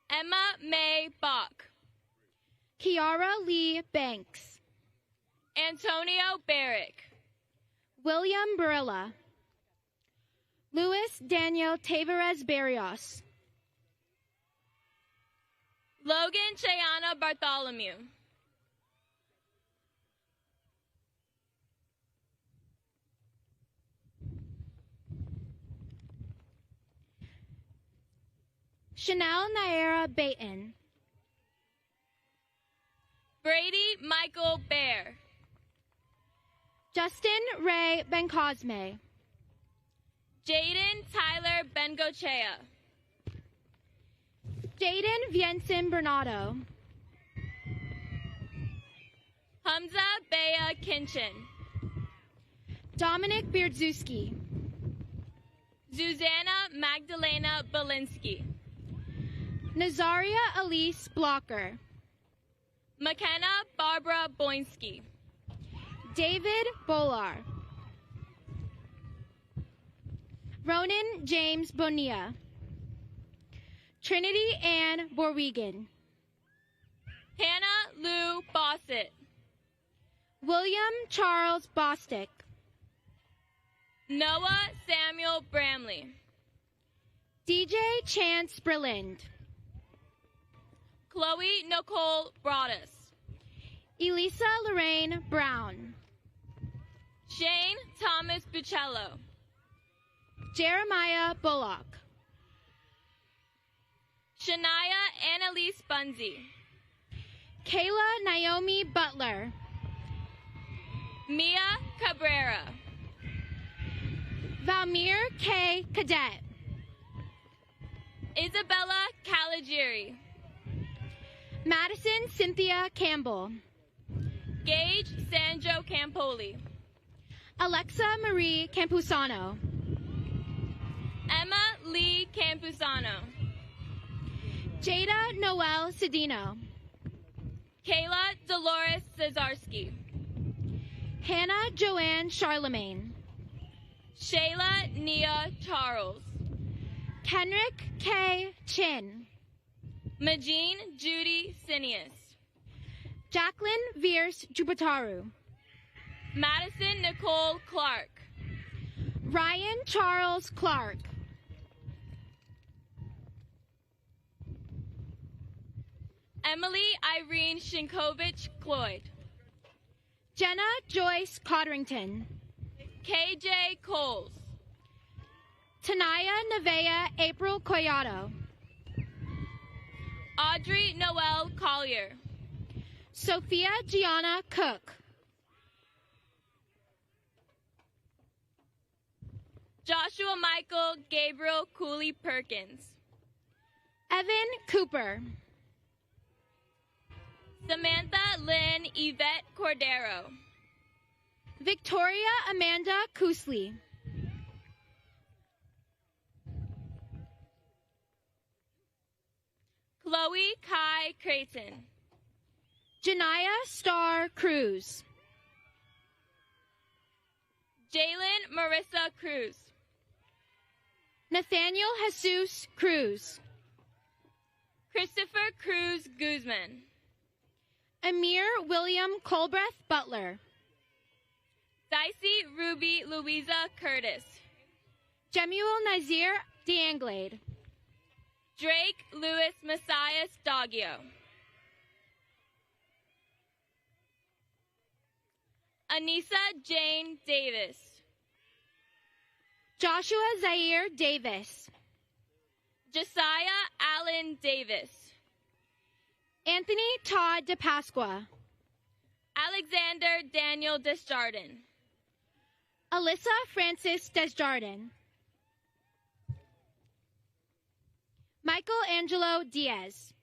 S9: Emma May Bach.
S3: Kiara Lee Banks.
S9: Antonio Barrick.
S3: William Barilla. Luis Daniel Tavares Barrios.
S9: Logan Chayana Bartholomew.
S3: Chanel Naira Baton.
S9: Brady Michael Bear.
S3: Justin Ray Bencosme.
S9: Jaden Tyler Bengochea.
S3: Jaden Vienson Bernardo.
S9: Hamza Bea Kinchin.
S3: Dominic Beardzuski.
S9: Zuzana Magdalena Belinsky.
S3: Nazaria Elise Blocker.
S9: McKenna Barbara Boinski.
S3: David Bolar. Ronan James Bonilla. Trinity Ann Borwegan.
S9: Hannah Lou Bossett.
S3: William Charles Bostick.
S9: Noah Samuel Bramley.
S3: DJ Chance Brilland.
S9: Chloe Nicole Broadus.
S3: Elisa Lorraine Brown.
S9: Shane Thomas Buccello.
S3: Jeremiah Bullock.
S9: Shania Annalise Bunzy.
S3: Kayla Naomi Butler.
S9: Mia Cabrera.
S3: Valmir K. Cadet.
S9: Isabella Caligieri.
S3: Madison Cynthia Campbell.
S9: Gage Sanjo Campoli.
S3: Alexa Marie Campusano.
S9: Emma Lee Campusano.
S3: Jada Noel Cedino.
S9: Kayla Dolores Cesarski.
S3: Hannah Joanne Charlemagne.
S9: Shayla Nia Charles.
S3: Kenrick K. Chin.
S9: Majine Judy Sinius.
S3: Jacqueline Vierce Jupitaru.
S9: Madison Nicole Clark.
S3: Ryan Charles Clark.
S9: Emily Irene Shinkovich Cloyd.
S3: Jenna Joyce Codrington.
S9: KJ Coles.
S3: Tanaya Nevea April Collado.
S9: Audrey Noel Collier.
S3: Sophia Gianna Cook.
S9: Joshua Michael Gabriel Cooley Perkins.
S3: Evan Cooper.
S9: Samantha Lynn Yvette Cordero.
S3: Victoria Amanda Coosley.
S9: Chloe Kai Creighton.
S3: Janaya Star Cruz.
S9: Jalen Marissa Cruz.
S3: Nathaniel Jesus Cruz.
S9: Christopher Cruz Guzman.
S3: Amir William Colbreth Butler.
S9: Dicey Ruby Louisa Curtis.
S3: Jemuel Nazir D'Anglade.
S9: Drake Louis Messias Doggio. Anissa Jane Davis.
S3: Joshua Zaire Davis.
S9: Josiah Allen Davis.
S3: Anthony Todd DePasqua.
S9: Alexander Daniel Desjardins.
S3: Alyssa Francis Desjardins. Michael Angelo Diaz.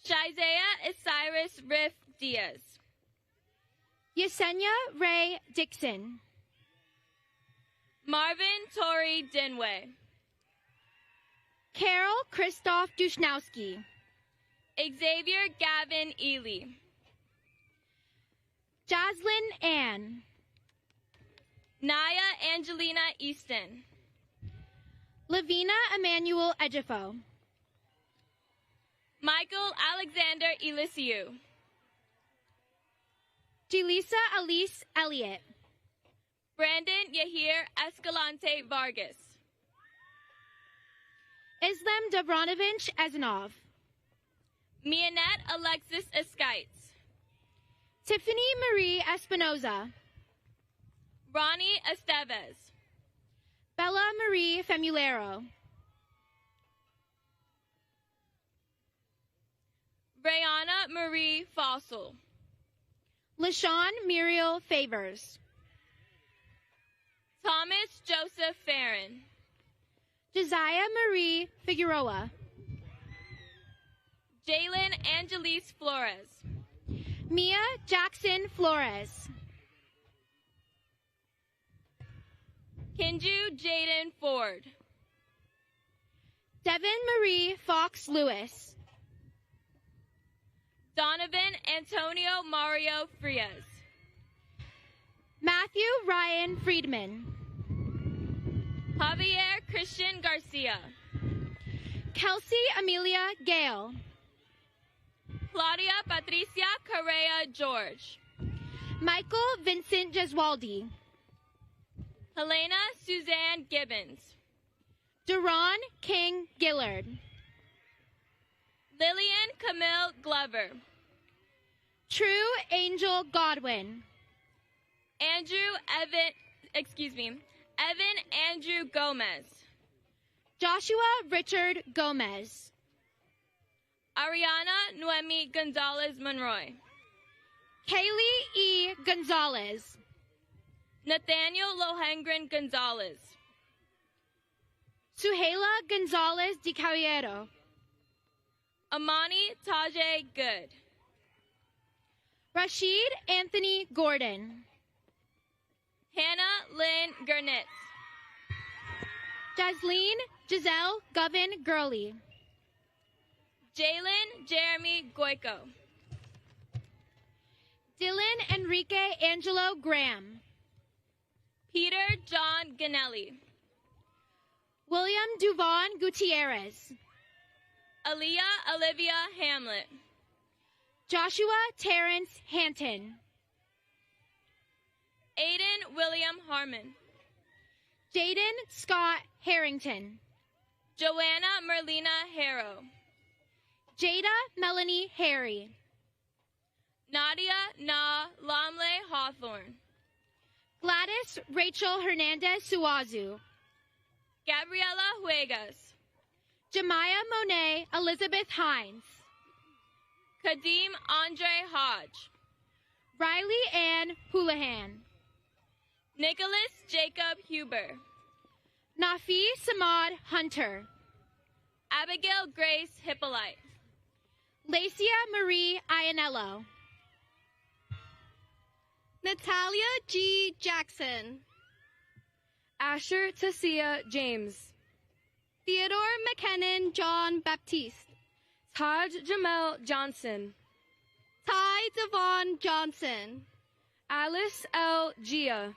S9: Shizaiah Osiris Riff Diaz.
S3: Yesenia Ray Dixon.
S9: Marvin Tori Dinway.
S3: Carol Christoph Dushnowski.
S9: Xavier Gavin Ely.
S3: Jaslyn Ann.
S9: Naya Angelina Easton.
S3: Lavina Emmanuel Ejifo.
S9: Michael Alexander Elisiu.
S3: Jelisa Elise Elliott.
S9: Brandon Yahir Escalante Vargas.
S3: Islam Davronovich Ezanov.
S9: Mianette Alexis Eskites.
S3: Tiffany Marie Espinoza.
S9: Ronnie Estevez.
S3: Bella Marie Femulero.
S9: Brianna Marie Fossil.
S3: LaShawn Muriel Favors.
S9: Thomas Joseph Farron.
S3: Josiah Marie Figueroa.
S9: Jalen Angelise Flores.
S3: Mia Jackson Flores.
S9: Kinju Jaden Ford.
S3: Devin Marie Fox Lewis.
S9: Donovan Antonio Mario Frias.
S3: Matthew Ryan Friedman.
S9: Javier Christian Garcia.
S3: Kelsey Amelia Gale.
S9: Claudia Patricia Correa George.
S3: Michael Vincent Jeswaldi.
S9: Helena Suzanne Gibbons.
S3: Duron King Gillard.
S9: Lillian Camille Glover.
S3: True Angel Godwin.
S9: Evan Andrew Gomez.
S3: Joshua Richard Gomez.
S9: Ariana Noemi Gonzalez Monroy.
S3: Kaylee E. Gonzalez.
S9: Nathaniel Lohengrin Gonzalez.
S3: Suheila Gonzalez de Caballero.
S9: Amani Tajay Good.
S3: Rashid Anthony Gordon.
S9: Hannah Lynn Gurnitz.
S3: Jasleen Giselle Govin Gurley.
S9: Jalen Jeremy Goico.
S3: Dylan Enrique Angelo Graham.
S9: Peter John Ganelli.
S3: William Duvon Gutierrez.
S9: Aaliyah Olivia Hamlet.
S3: Joshua Terrence Hanton.
S9: Aiden William Harmon.
S3: Jaden Scott Harrington.
S9: Joanna Merlina Harrow.
S3: Jada Melanie Harry.
S9: Nadia Na Lamle Hawthorne.
S3: Gladys Rachel Hernandez Suazu.
S9: Gabriela Huegas.
S3: Jemiah Monet Elizabeth Hines.
S9: Kadeem Andre Hodge.
S3: Riley Ann Houlihan.
S9: Nicholas Jacob Huber.
S3: Nafi Samad Hunter.
S9: Abigail Grace Hippolyte.
S3: Lacia Marie Ianello. Natalia G. Jackson.
S7: Asher Tasia James.
S3: Theodore McKinnon John Baptiste.
S7: Taj Jamel Johnson.
S3: Ty Devon Johnson.
S7: Alice L. Gia.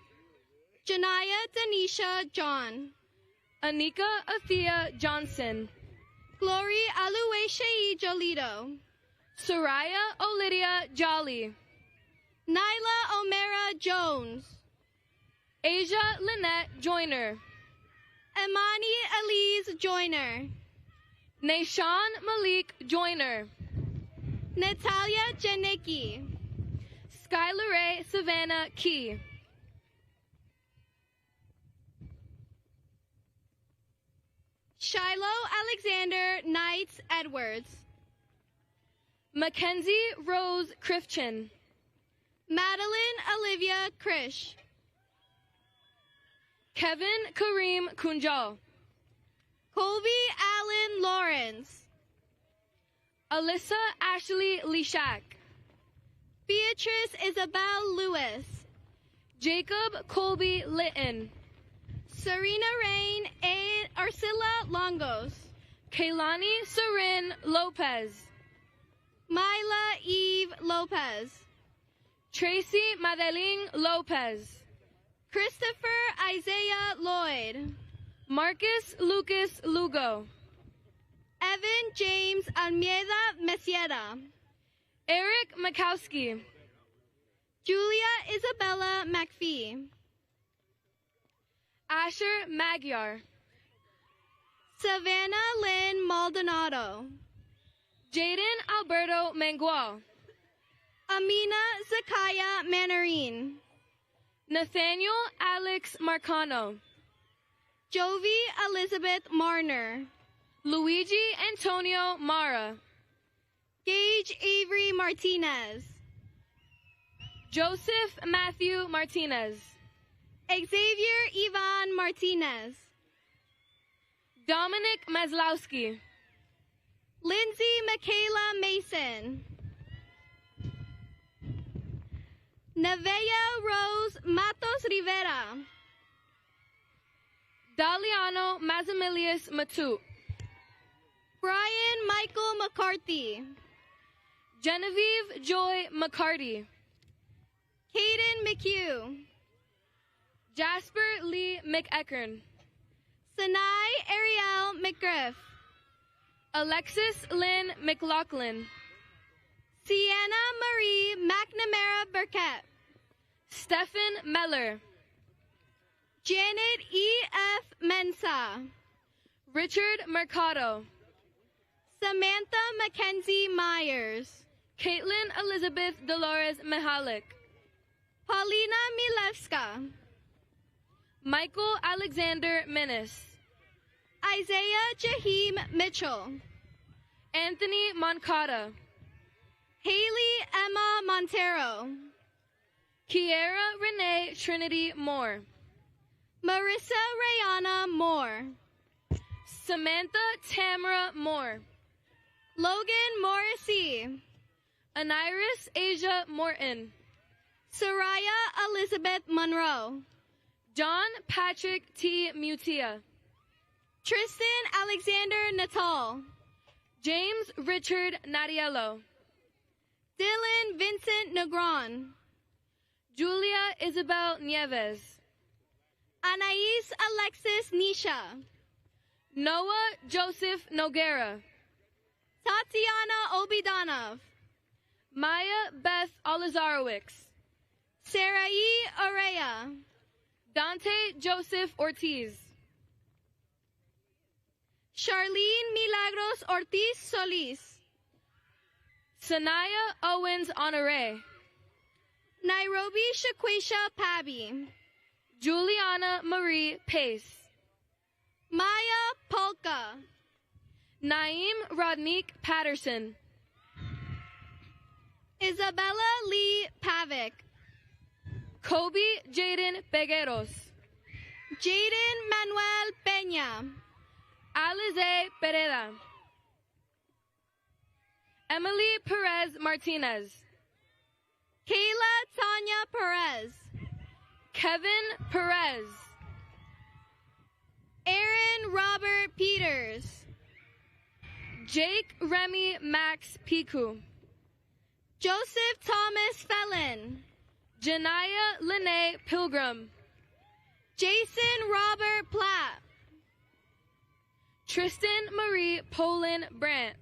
S3: Janaya Denisha John.
S7: Anika Athea Johnson.
S3: Glory Alueshei Jolito.
S7: Soraya Olidia Jolly.
S3: Nyla O'Mara Jones.
S7: Asia Lynette Joyner.
S3: Imani Elise Joyner.
S7: Nashawn Malik Joyner.
S3: Natalia Janicki.
S7: Skylar Ray Savannah Key.
S3: Shiloh Alexander Knights Edwards.
S7: Mackenzie Rose Christian.
S3: Madeline Olivia Krish.
S7: Kevin Kareem Kunjal.
S3: Colby Allen Lawrence.
S7: Alyssa Ashley Lishak.
S3: Beatrice Isabel Lewis.
S7: Jacob Colby Litton.
S3: Serena Rain and Arcilla Longos.
S7: Kaylani Sarin Lopez.
S3: Myla Eve Lopez.
S7: Tracy Madeline Lopez.
S3: Christopher Isaiah Lloyd.
S7: Marcus Lucas Lugo.
S3: Evan James Almeida Mesieda.
S7: Eric Makowski.
S3: Julia Isabella McPhee.
S7: Asher Magyar.
S3: Savannah Lynn Maldonado.
S7: Jaden Alberto Mangual.
S3: Amina Zakaya Manarin.
S7: Nathaniel Alex Marcano.
S3: Jovi Elizabeth Marner.
S7: Luigi Antonio Mara.
S3: Gage Avery Martinez.
S7: Joseph Matthew Martinez.
S3: Xavier Ivan Martinez.
S7: Dominic Maslowski.
S3: Lindsay Michaela Mason. Neveya Rose Matos Rivera.
S7: Daliano Mazamilius Matut.
S3: Brian Michael McCarthy.
S7: Genevieve Joy McCarty.
S3: Caden McHugh.
S7: Jasper Lee McEachern.
S3: Sinai Ariel McGriff.
S7: Alexis Lynn McLaughlin.
S3: Sienna Marie McNamara Burkett.
S7: Stephen Meller.
S3: Janet E.F. Mensa.
S7: Richard Mercado.
S3: Samantha Mackenzie Myers.
S7: Caitlin Elizabeth Dolores Mihalik.
S3: Paulina Milevska.
S7: Michael Alexander Menace.
S3: Isaiah Jaheim Mitchell.
S7: Anthony Moncada.
S3: Haley Emma Montero.
S7: Kiera Renee Trinity Moore.
S3: Marissa Rayana Moore.
S7: Samantha Tamara Moore.
S3: Logan Morrissey.
S7: Aniris Asia Morton.
S3: Soraya Elizabeth Monroe.
S7: John Patrick T. Mutia.
S3: Tristan Alexander Natal.
S7: James Richard Nadiello.
S3: Dylan Vincent Negron.
S7: Julia Isabel Nieves.
S3: Anais Alexis Nisha.
S7: Noah Joseph Noguera.
S3: Tatiana Obidanov.
S7: Maya Beth Olazarowicz.
S3: Sarai Orea.
S7: Dante Joseph Ortiz.
S3: Charlene Milagros Ortiz Solis.
S7: Sanaya Owens Honore.
S3: Nairobi Shaquisha Pabi.
S7: Juliana Marie Pace,
S3: Maya Polka,
S7: Naeem Rodnick Patterson,
S3: Isabella Lee Pavic,
S7: Kobe Jaden Pegueros,
S3: Jaden Manuel Peña,
S7: Alize Pereda, Emily Perez Martinez,
S3: Kayla Tanya Perez,
S7: Kevin Perez,
S3: Aaron Robert Peters,
S7: Jake Remy Max Piku,
S3: Joseph Thomas Felon,
S7: Janaya Lene Pilgrim,
S3: Jason Robert Platt,
S7: Tristan Marie Polin Brandt,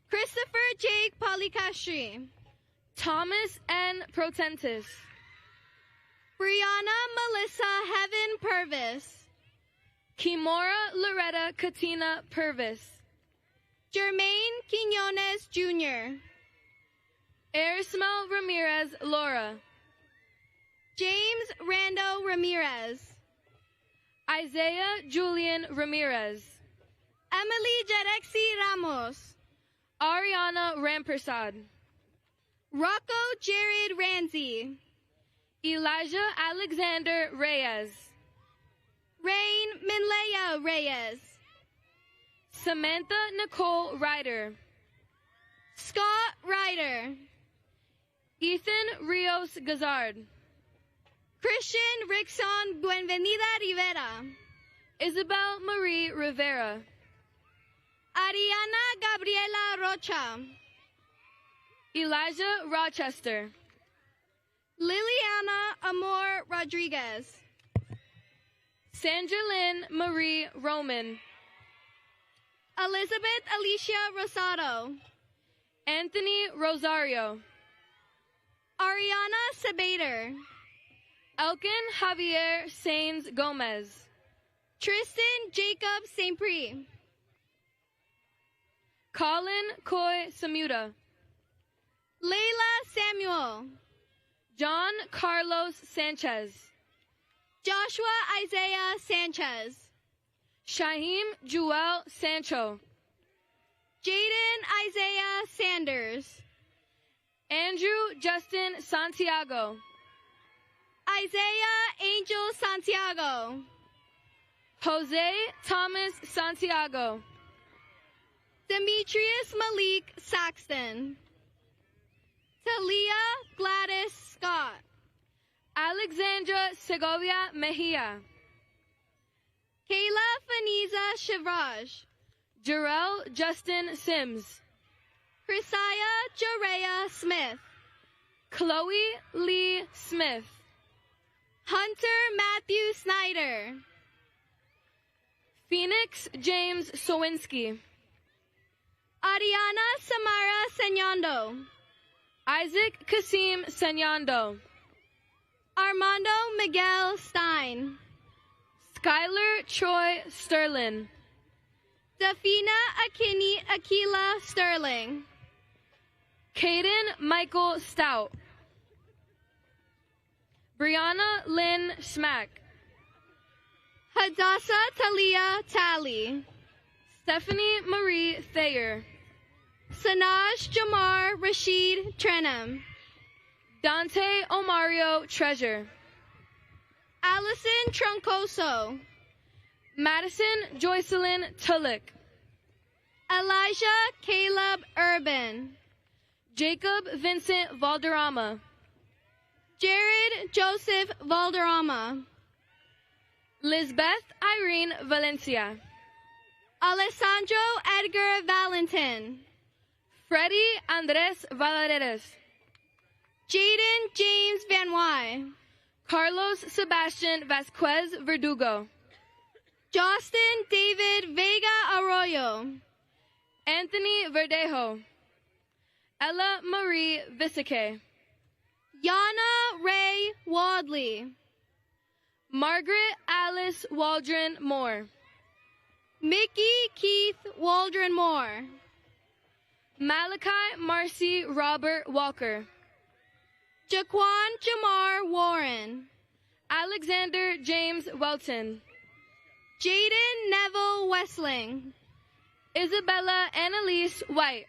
S3: Christopher Jake Policastri,
S7: Thomas N. Protentis,
S3: Brianna Melissa Heaven Purvis,
S7: Kimora Loretta Katina Purvis,
S3: Jermaine Quinones Jr.,
S7: Erismel Ramirez Laura,
S3: James Rando Ramirez,
S7: Isaiah Julian Ramirez,
S3: Emily Jarexi Ramos,
S7: Ariana Rampersad,
S3: Rocco Jared Ramsey,
S7: Elijah Alexander Reyes,
S3: Rain Minleya Reyes,
S7: Samantha Nicole Ryder,
S3: Scott Ryder,
S7: Ethan Rios Gazard,
S3: Christian Rickson Buenvenida Rivera,
S7: Isabel Marie Rivera,
S3: Ariana Gabriela Rocha,
S7: Elijah Rochester,
S3: Liliana Amor Rodriguez,
S7: Sandra Lynn Marie Roman,
S3: Elizabeth Alicia Rosado,
S7: Anthony Rosario,
S3: Ariana Sabater,
S7: Elkin Javier Sainz Gomez,
S3: Tristan Jacob St. Prix,
S7: Colin Coy Samuda,
S3: Layla Samuel,
S7: John Carlos Sanchez,
S3: Joshua Isaiah Sanchez,
S7: Shaheem Joel Sancho,
S3: Jaden Isaiah Sanders,
S7: Andrew Justin Santiago,
S3: Isaiah Angel Santiago,
S7: Jose Thomas Santiago,
S3: Demetrius Malik Saxton, Talia Gladys Scott,
S7: Alexandra Segovia Mejia,
S3: Kayla Faniza Shivraj,
S7: Jarrell Justin Sims,
S3: Chrisaya Jareya Smith,
S7: Chloe Lee Smith,
S3: Hunter Matthew Snyder,
S7: Phoenix James Sowinski,
S3: Ariana Samara Senyando,
S7: Isaac Kasim Senyando,
S3: Armando Miguel Stein,
S7: Skylar Troy Sterling,
S3: Dafina Akini Akila Sterling,
S7: Caden Michael Stout, Brianna Lynn Schmack,
S3: Hadassah Talia Talley,
S7: Stephanie Marie Thayer,
S3: Sanaj Jamar Rashid Trenham,
S7: Dante Omario Treasure,
S3: Allison Troncoso,
S7: Madison Joycelyn Tullock,
S3: Elijah Caleb Urban,
S7: Jacob Vincent Valderrama,
S3: Jared Joseph Valderrama,
S7: Lisbeth Irene Valencia,
S3: Alessandro Edgar Valentin,
S7: Freddie Andres Valaredes,
S3: Jaden James Van Wy,
S7: Carlos Sebastian Vasquez Verdugo,
S3: Justin David Vega Arroyo,
S7: Anthony Verdejo, Ella Marie Visique,
S3: Yana Ray Wadley,
S7: Margaret Alice Waldron Moore,
S3: Mickey Keith Waldron Moore,
S7: Malachi Marcy Robert Walker,
S3: Jaquan Jamar Warren,
S7: Alexander James Welton.
S3: Jaden Neville Westling.
S7: Isabella Annalise White.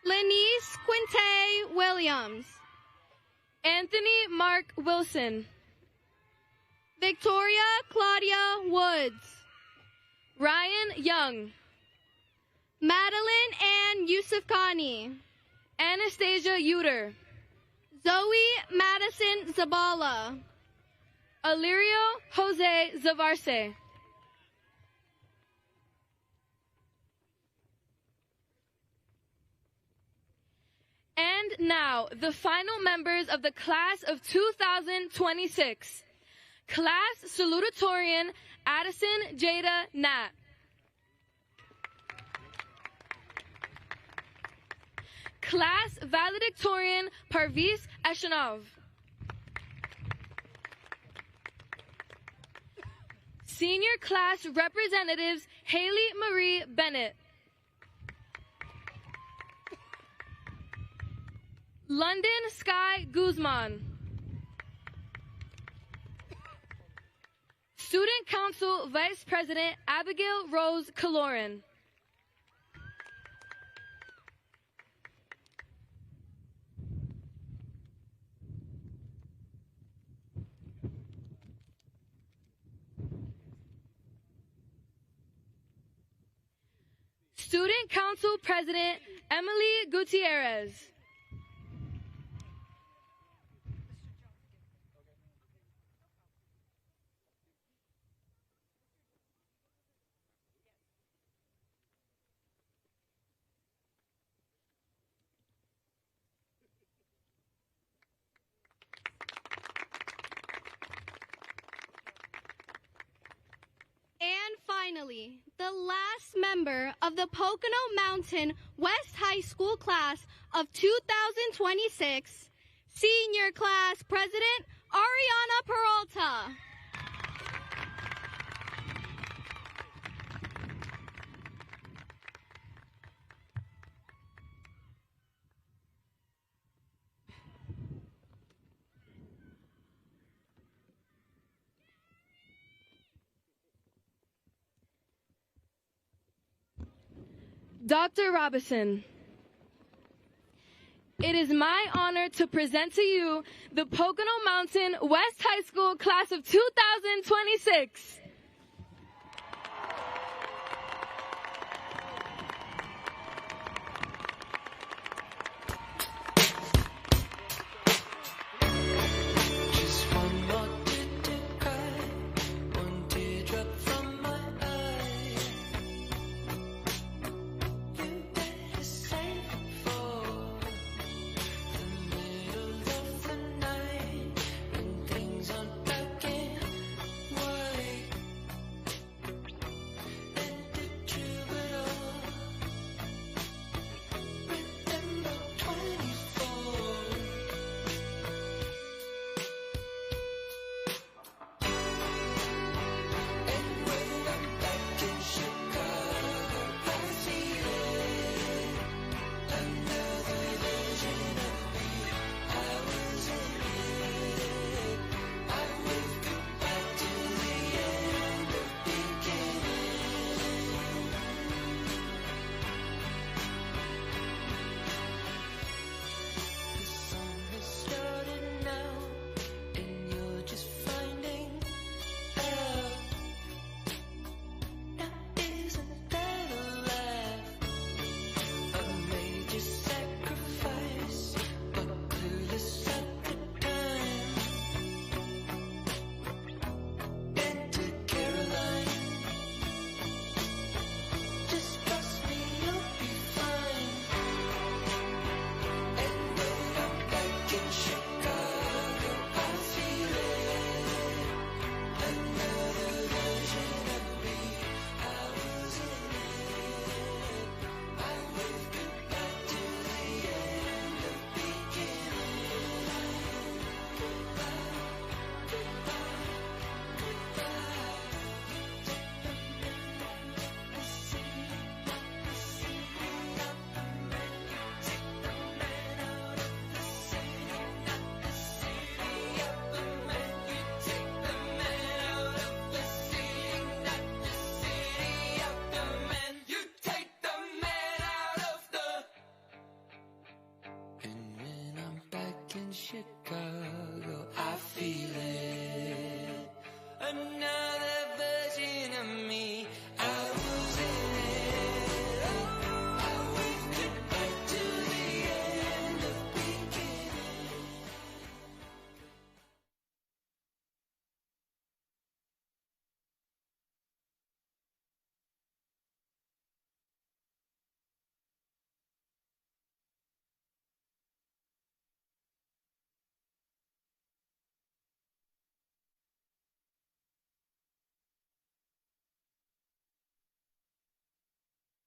S3: Lenice Quinte Williams.
S7: Anthony Mark Wilson.
S3: Victoria Claudia Woods.
S7: Ryan Young.
S3: Madeline Ann Yusufkhani.
S7: Anastasia Uter.
S3: Zoe Madison Zabala.
S7: Alirio Jose Zavarse. And now, the final members of the class of 2026. Class Salutatorian Addison Jada Nat. Class Valedictorian Parvis Eshanov. Senior Class Representatives Haley Marie Bennett. London Sky Guzman. Student Council Vice President Abigail Rose Kaloran. Student Council President Emily Gutierrez.
S3: And finally, the last member of the Pocono Mountain West High School class of 2026, Senior Class President Ariana Peralta.
S7: Dr. Robinson, it is my honor to present to you the Pocono Mountain West High School class of 2026.